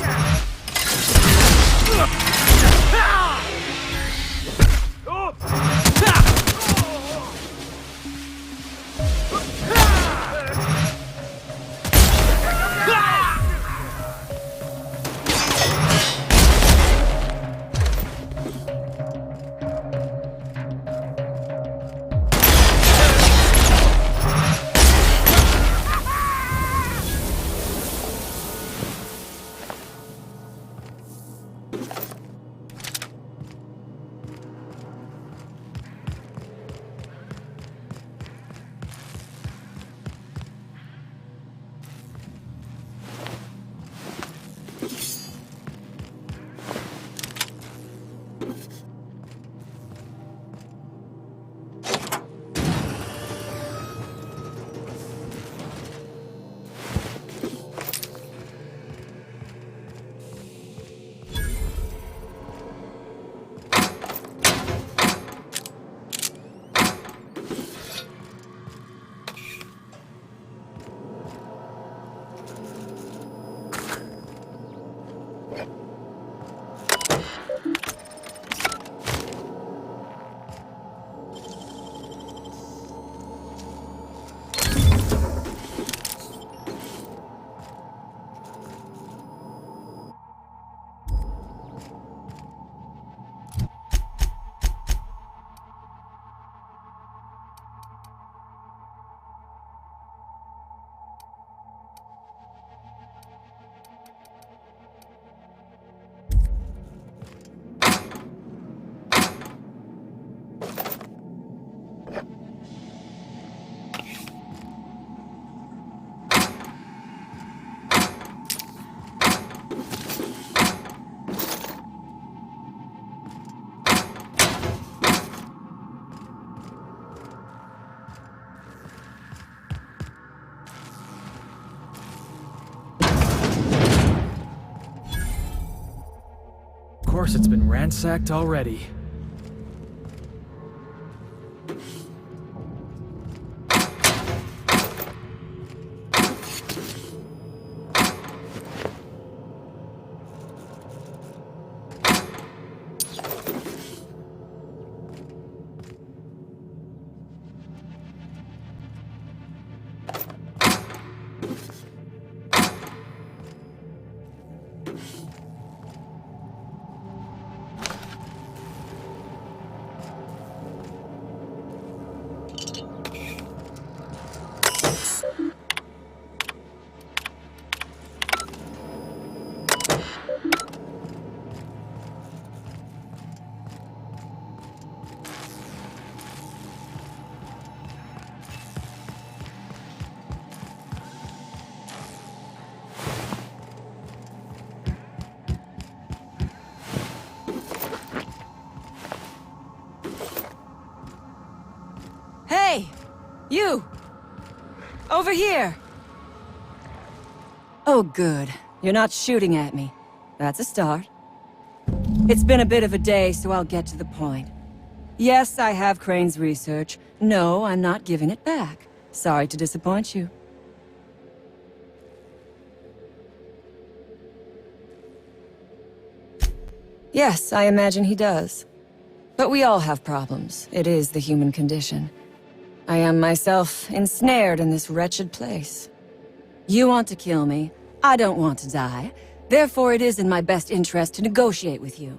Of course, it's been ransacked already. Hey! You! Over here! Oh, good. You're not shooting at me. That's a start. It's been a bit of a day, so I'll get to the point. Yes, I have Crane's research. No, I'm not giving it back. Sorry to disappoint you. Yes, I imagine he does. But we all have problems. It is the human condition. I am myself ensnared in this wretched place. You want to kill me. I don't want to die. Therefore, it is in my best interest to negotiate with you.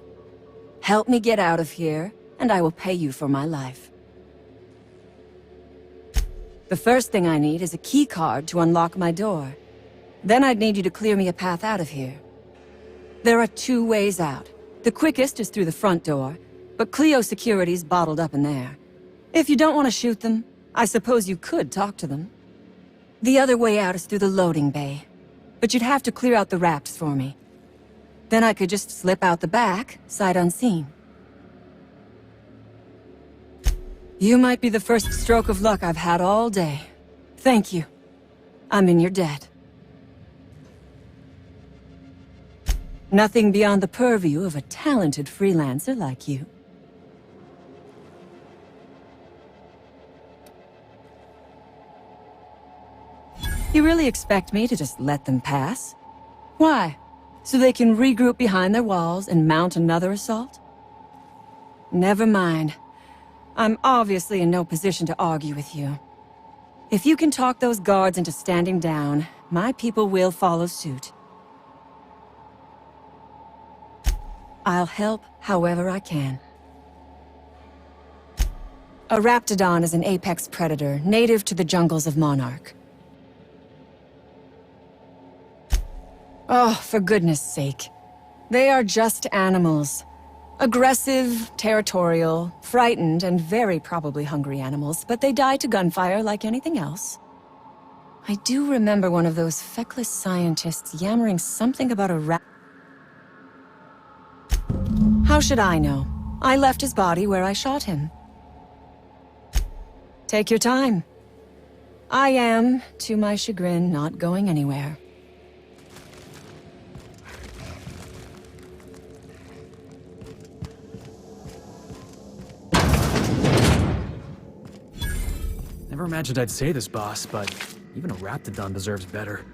Help me get out of here, and I will pay you for my life. The first thing I need is a key card to unlock my door. Then I'd need you to clear me a path out of here. There are 2 ways out. The quickest is through the front door, but Cleo security's bottled up in there. If you don't want to shoot them, I suppose you could talk to them. The other way out is through the loading bay, but you'd have to clear out the wraps for me. Then I could just slip out the back, sight unseen. You might be the first stroke of luck I've had all day. Thank you. I'm in your debt. Nothing beyond the purview of a talented freelancer like you. You really expect me to just let them pass? Why? So they can regroup behind their walls and mount another assault? Never mind. I'm obviously in no position to argue with you. If you can talk those guards into standing down, my people will follow suit. I'll help however I can. A raptidon is an apex predator, native to the jungles of Monarch. Oh, for goodness sake. They are just animals. Aggressive, territorial, frightened, and very probably hungry animals, but they die to gunfire like anything else. I do remember one of those feckless scientists yammering something about a rat. How should I know? I left his body where I shot him. Take your time. I am, to my chagrin, not going anywhere. Never imagined I'd say this, boss, but even a raptidon deserves better.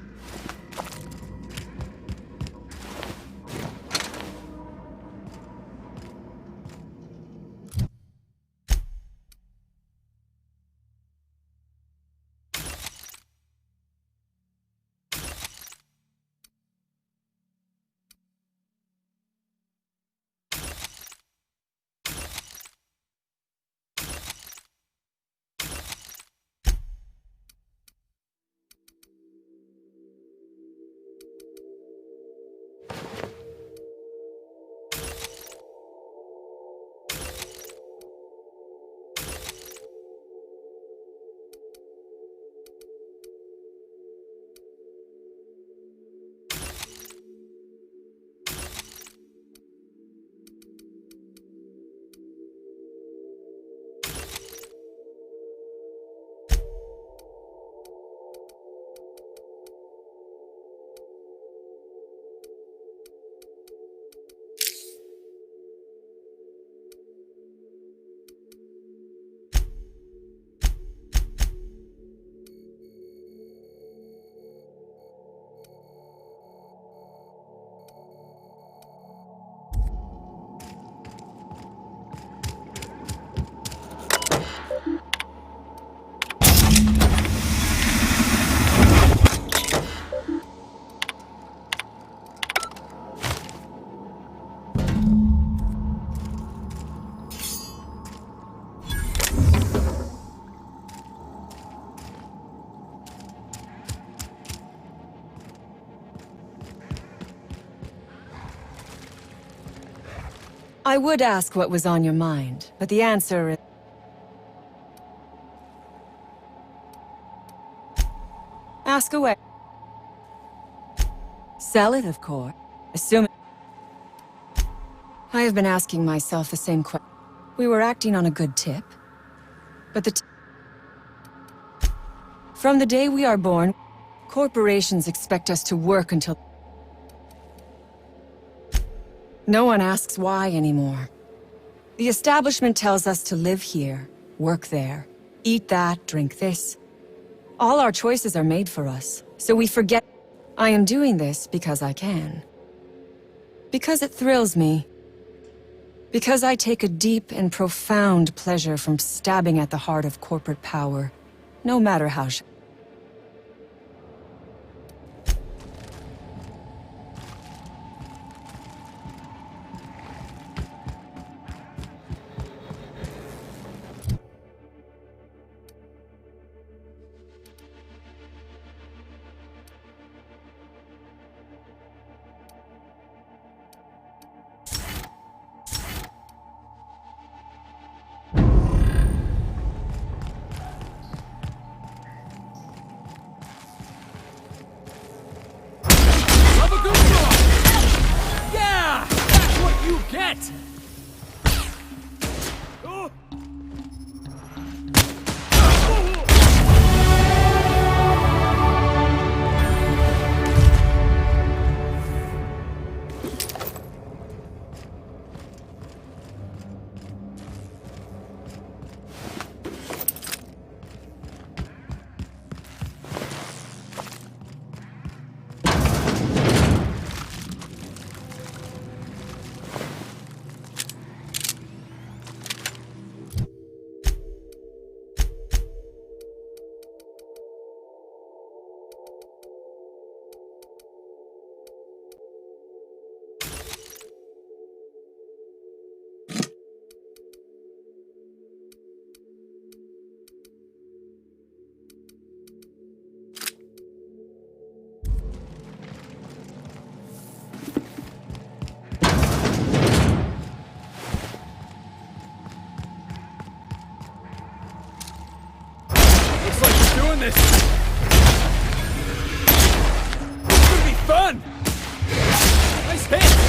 I would ask what was on your mind, but the answer is... Ask away. Sell it, of course. Assuming... I have been asking myself the same question. We were acting on a good tip, but from the day we are born, corporations expect us to work until... No one asks why anymore. The establishment tells us to live here, work there, eat that, drink this. All our choices are made for us, so we forget. I am doing this because I can. Because it thrills me. Because I take a deep and profound pleasure from stabbing at the heart of corporate power, no matter how Yeah! That's what you get! Looks like you're doing this! It's gonna be fun! Nice hit!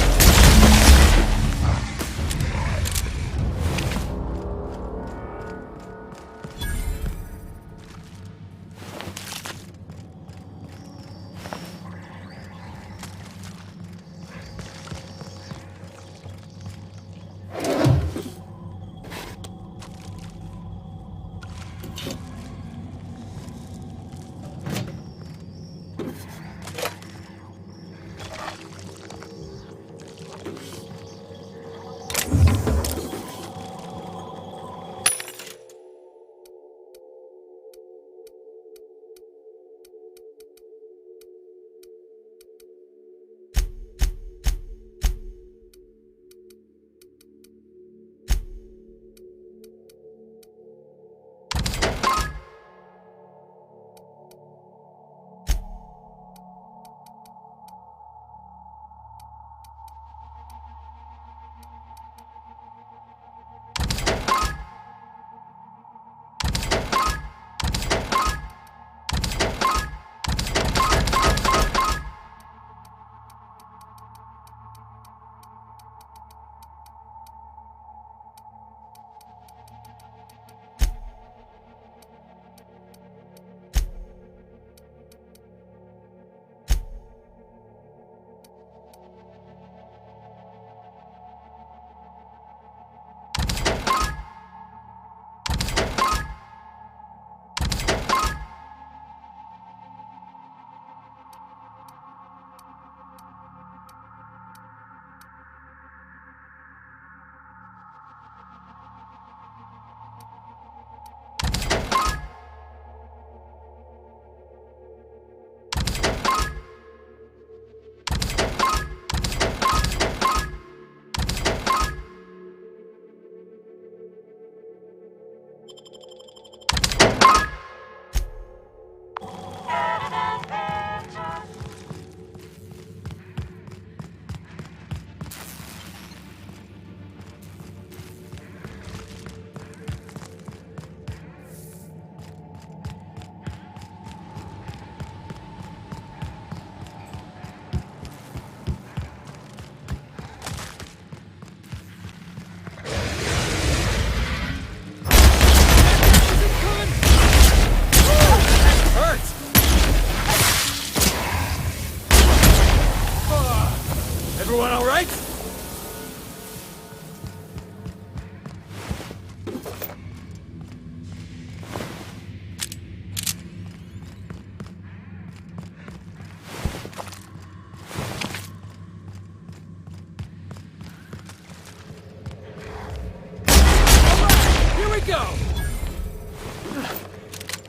Everyone all right?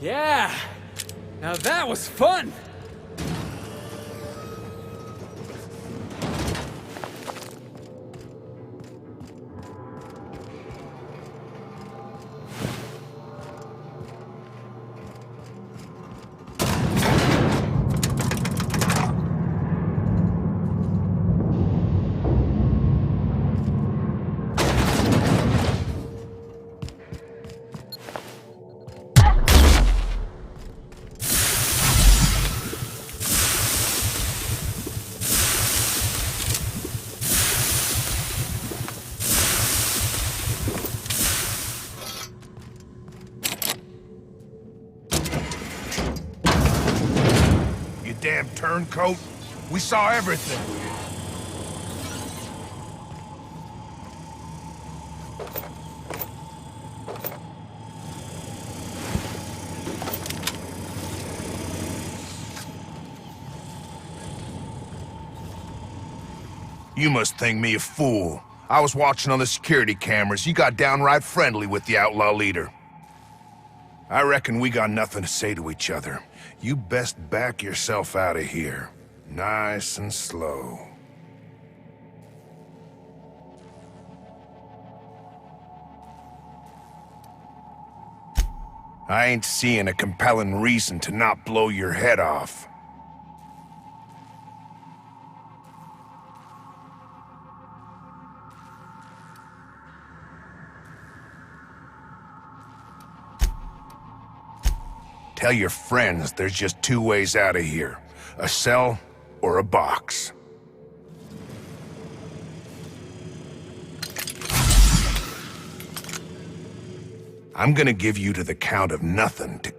Yeah! Now that was fun! Damn turncoat. We saw everything. You must think me a fool. I was watching on the security cameras. You got downright friendly with the outlaw leader. I reckon we got nothing to say to each other. You best back yourself out of here. Nice and slow. I ain't seeing a compelling reason to not blow your head off. Tell your friends there's just two ways out of here. A cell or a box. I'm gonna give you to the count of nothing to...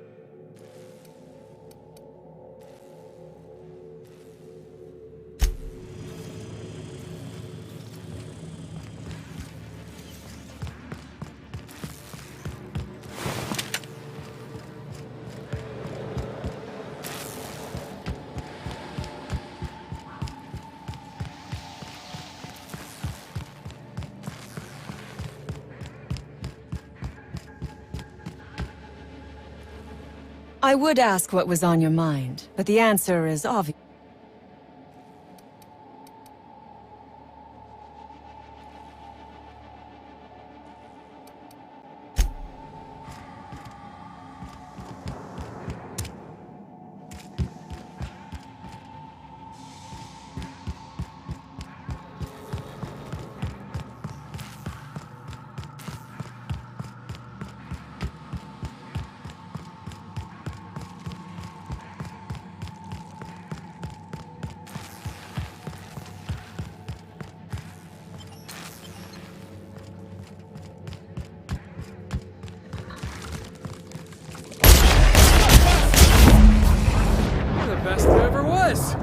I would ask what was on your mind, but the answer is obvious. Best there ever was!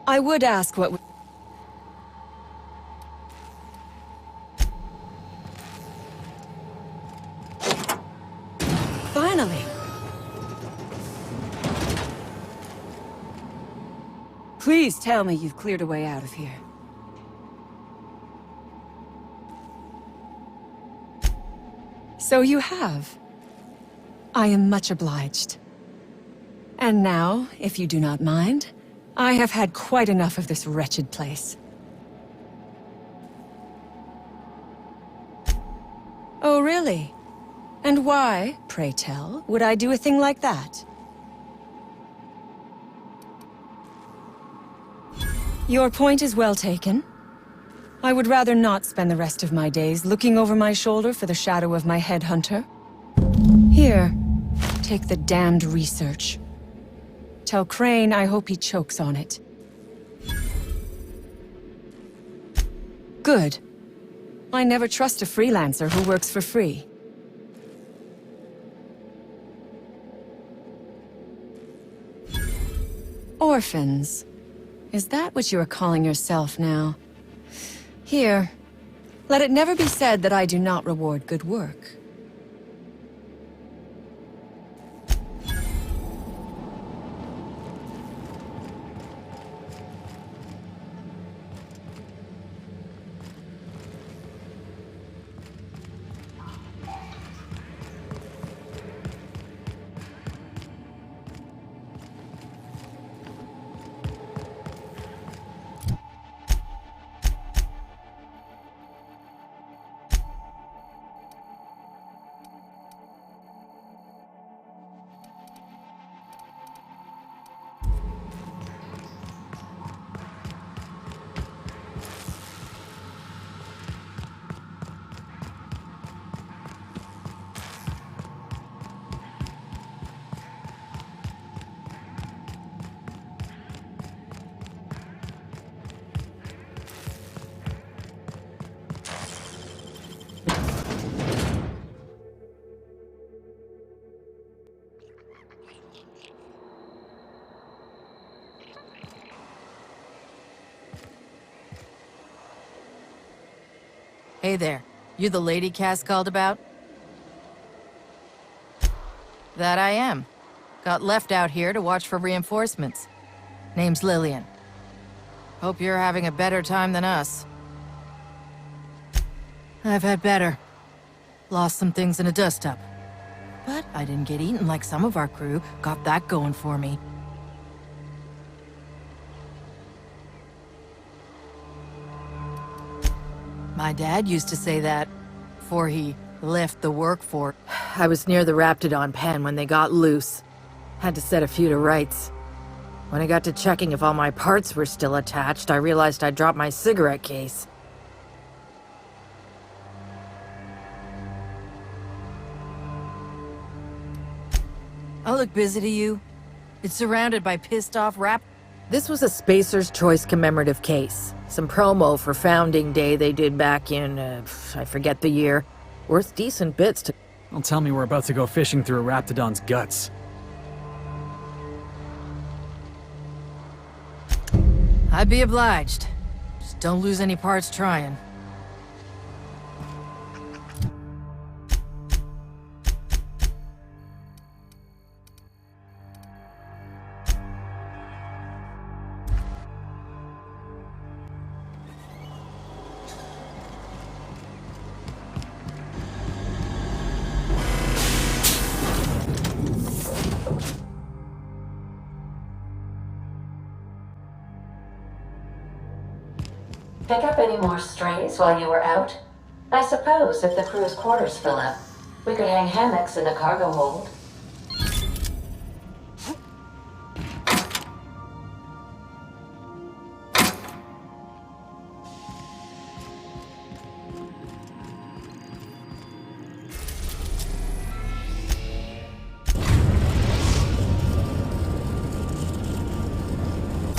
I would ask what... Finally! Please tell me you've cleared a way out of here. So you have. I am much obliged. And now, if you do not mind, I have had quite enough of this wretched place. Oh, really? And why, pray tell, would I do a thing like that? Your point is well taken. I would rather not spend the rest of my days looking over my shoulder for the shadow of my headhunter. Here, take the damned research. Tell Crane I hope he chokes on it. Good. I never trust a freelancer who works for free. Orphans. Is that what you are calling yourself now? Here. Let it never be said that I do not reward good work. Hey there. You the lady Cass called about? That I am. Got left out here to watch for reinforcements. Name's Lillian. Hope you're having a better time than us. I've had better. Lost some things in a dust-up. But I didn't get eaten like some of our crew. Got that going for me. My dad used to say that before he left the workforce. I was near the Raptidon pen when they got loose. Had to set a few to rights. When I got to checking if all my parts were still attached, I realized I'd dropped my cigarette case. I look busy to you. It's surrounded by pissed-off rap. This was a Spacer's Choice commemorative case. Some promo for Founding Day they did back in, I forget the year. Worth decent bits to... Don't tell me we're about to go fishing through a Raptidon's guts. I'd be obliged. Just don't lose any parts trying. Pick up any more strays while you were out? I suppose if the crew's quarters fill up, we could hang hammocks in the cargo hold.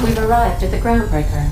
We've arrived at the groundbreaker.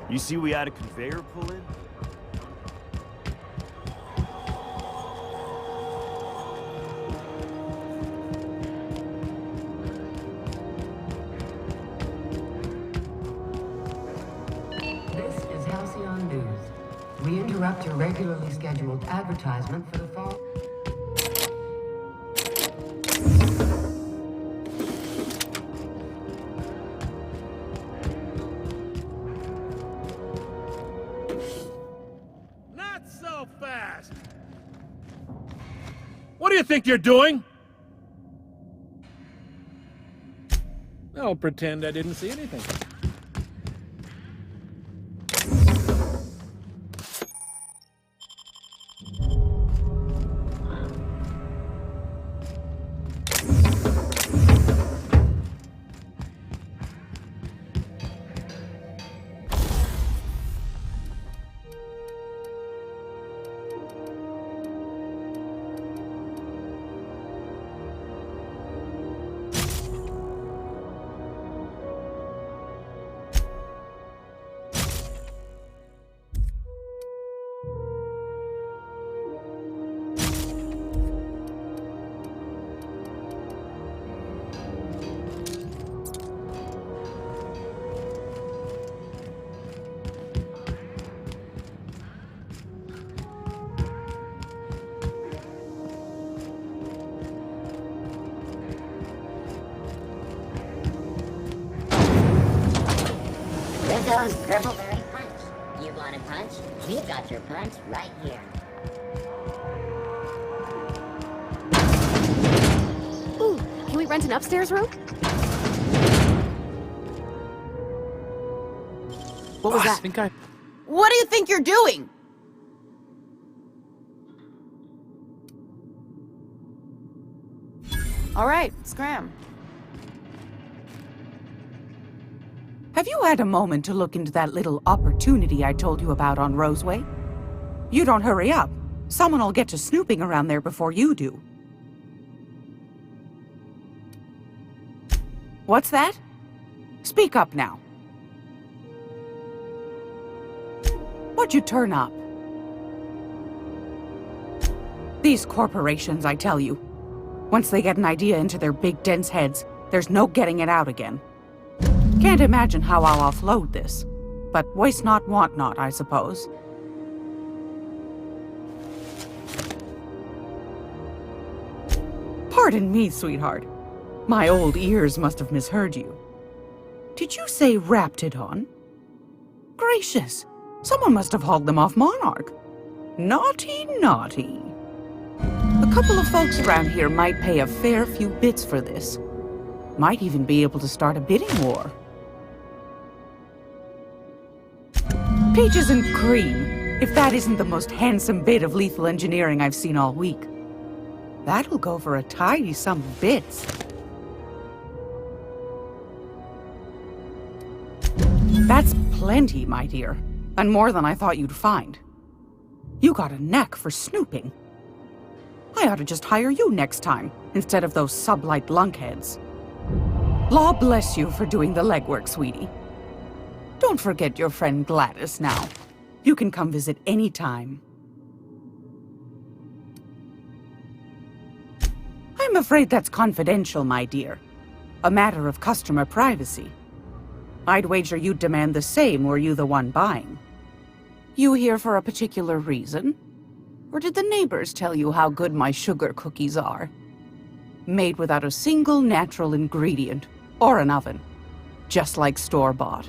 You see we had a conveyor pull in? This is Halcyon News. We interrupt your regularly scheduled advertisement for the fall. What do you think you're doing? I'll pretend I didn't see anything. Rizzo's Purpleberry Punch. You want a punch? We've got your punch right here. Ooh, can we rent an upstairs room? What was that? I think I... What do you think you're doing? All right, scram. Have you had a moment to look into that little opportunity I told you about on Roseway? You don't hurry up. Someone will get to snooping around there before you do. What's that? Speak up now. What'd you turn up? These corporations, I tell you. Once they get an idea into their big dense heads, there's no getting it out again. Can't imagine how I'll offload this. But waste not, want not, I suppose. Pardon me, sweetheart. My old ears must have misheard you. Did you say Raptidon? Gracious! Someone must have hauled them off Monarch. Naughty, naughty. A couple of folks around here might pay a fair few bits for this. Might even be able to start a bidding war. Peaches and cream, if that isn't the most handsome bit of lethal engineering I've seen all week. That'll go for a tidy sum of bits. That's plenty, my dear, and more than I thought you'd find. You got a knack for snooping. I ought to just hire you next time, instead of those sublight lunkheads. Law bless you for doing the legwork, sweetie. Don't forget your friend Gladys now. You can come visit any time. I'm afraid that's confidential, my dear. A matter of customer privacy. I'd wager you'd demand the same were you the one buying. You here for a particular reason? Or did the neighbors tell you how good my sugar cookies are? Made without a single natural ingredient, or an oven. Just like store-bought.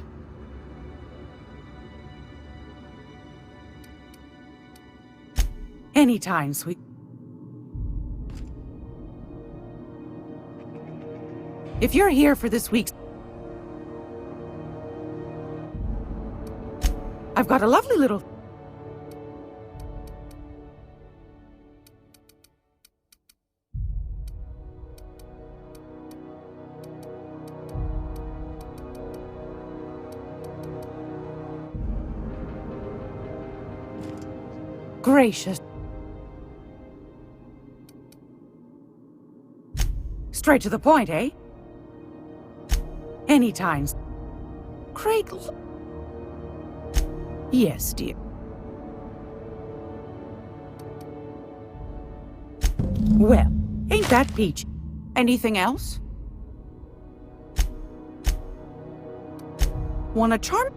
Anytime, sweet. If you're here for this week's... I've got a lovely little... Gracious. Straight to the point, eh? Anytime. Cradle. Yes, dear. Well, ain't that peach? Anything else? Want a charm?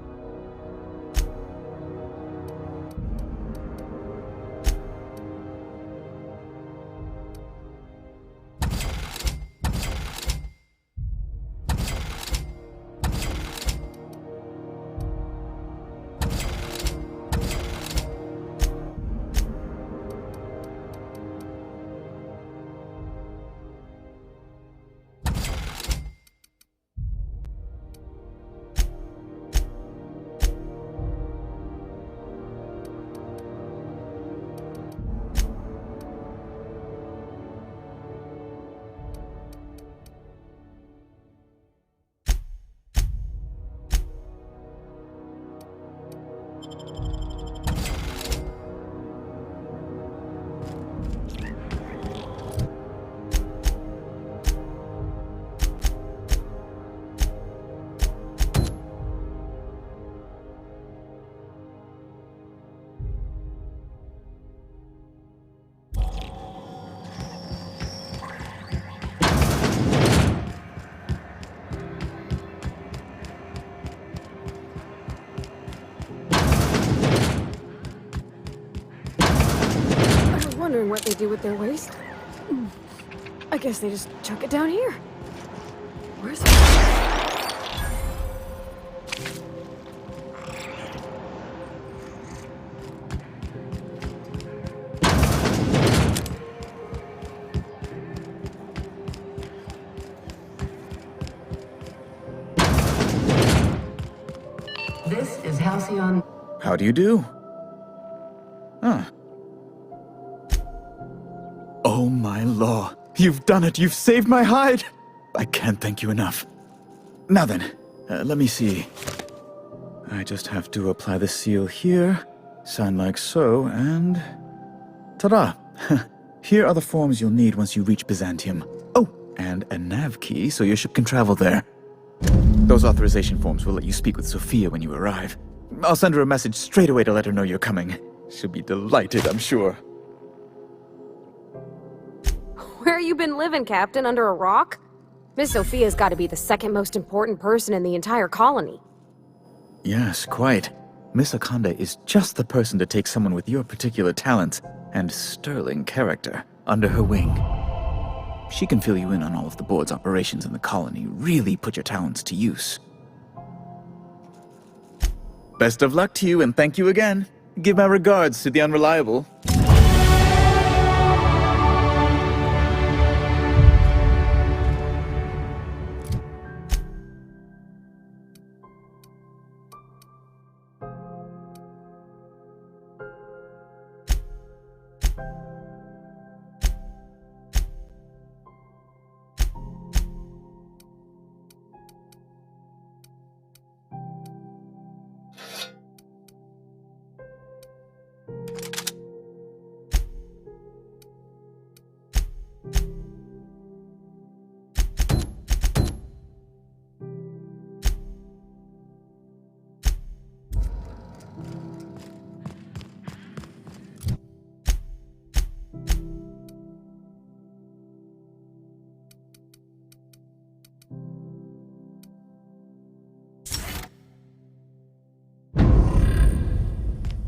wondering what they do with their waste. I guess they just chuck it down here. Where's it? This is Halcyon. How do you do? Huh. Oh my law. You've done it. You've saved my hide. I can't thank you enough. Now then, let me see. I just have to apply the seal here, sign like so, and... ta-da! Here are the forms you'll need once you reach Byzantium. Oh, and a nav key so your ship can travel there. Those authorization forms will let you speak with Sophia when you arrive. I'll send her a message straight away to let her know you're coming. She'll be delighted, I'm sure. Where you been living, Captain? Under a rock? Miss Sophia's got to be the second most important person in the entire colony. Yes, quite. Miss Akonda is just the person to take someone with your particular talents and sterling character under her wing. She can fill you in on all of the board's operations in the colony, really put your talents to use. Best of luck to you, and thank you again. Give my regards to the Unreliable.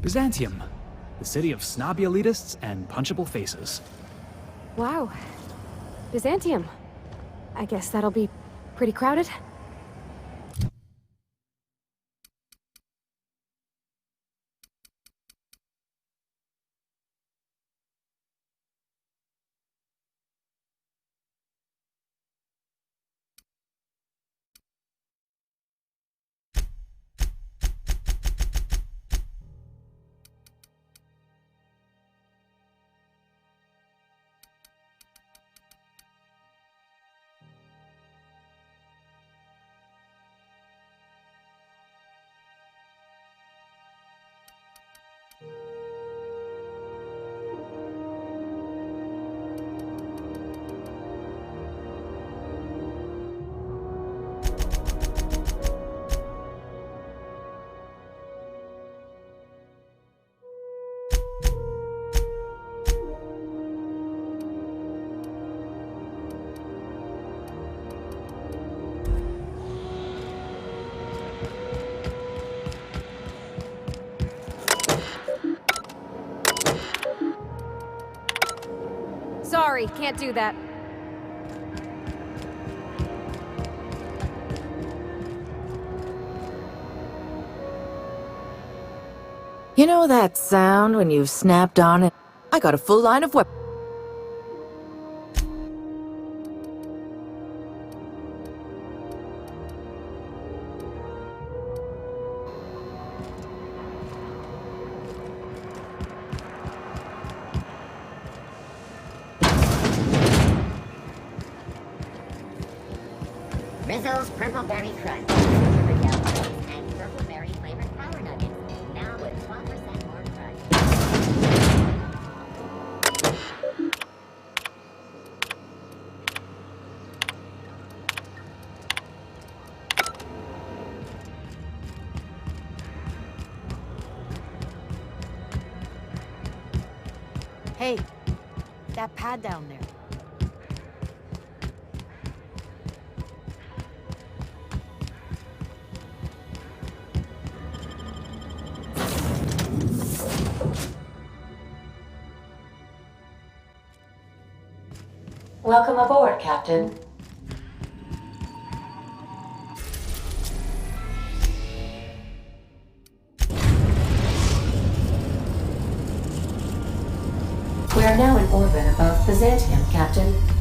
Byzantium, the city of snobby elitists and punchable faces. Wow. Byzantium. I guess that'll be pretty crowded. Sorry, can't do that. You know that sound when you've snapped on it? I got a full line of weapons. Rizzo's Purple Berry Crunch, sugar gelatin, and Purple Berry flavored power nuggets. Now with 12% more crunch. Hey, that pad down there. Welcome aboard, Captain. We are now in orbit above Byzantium, Captain.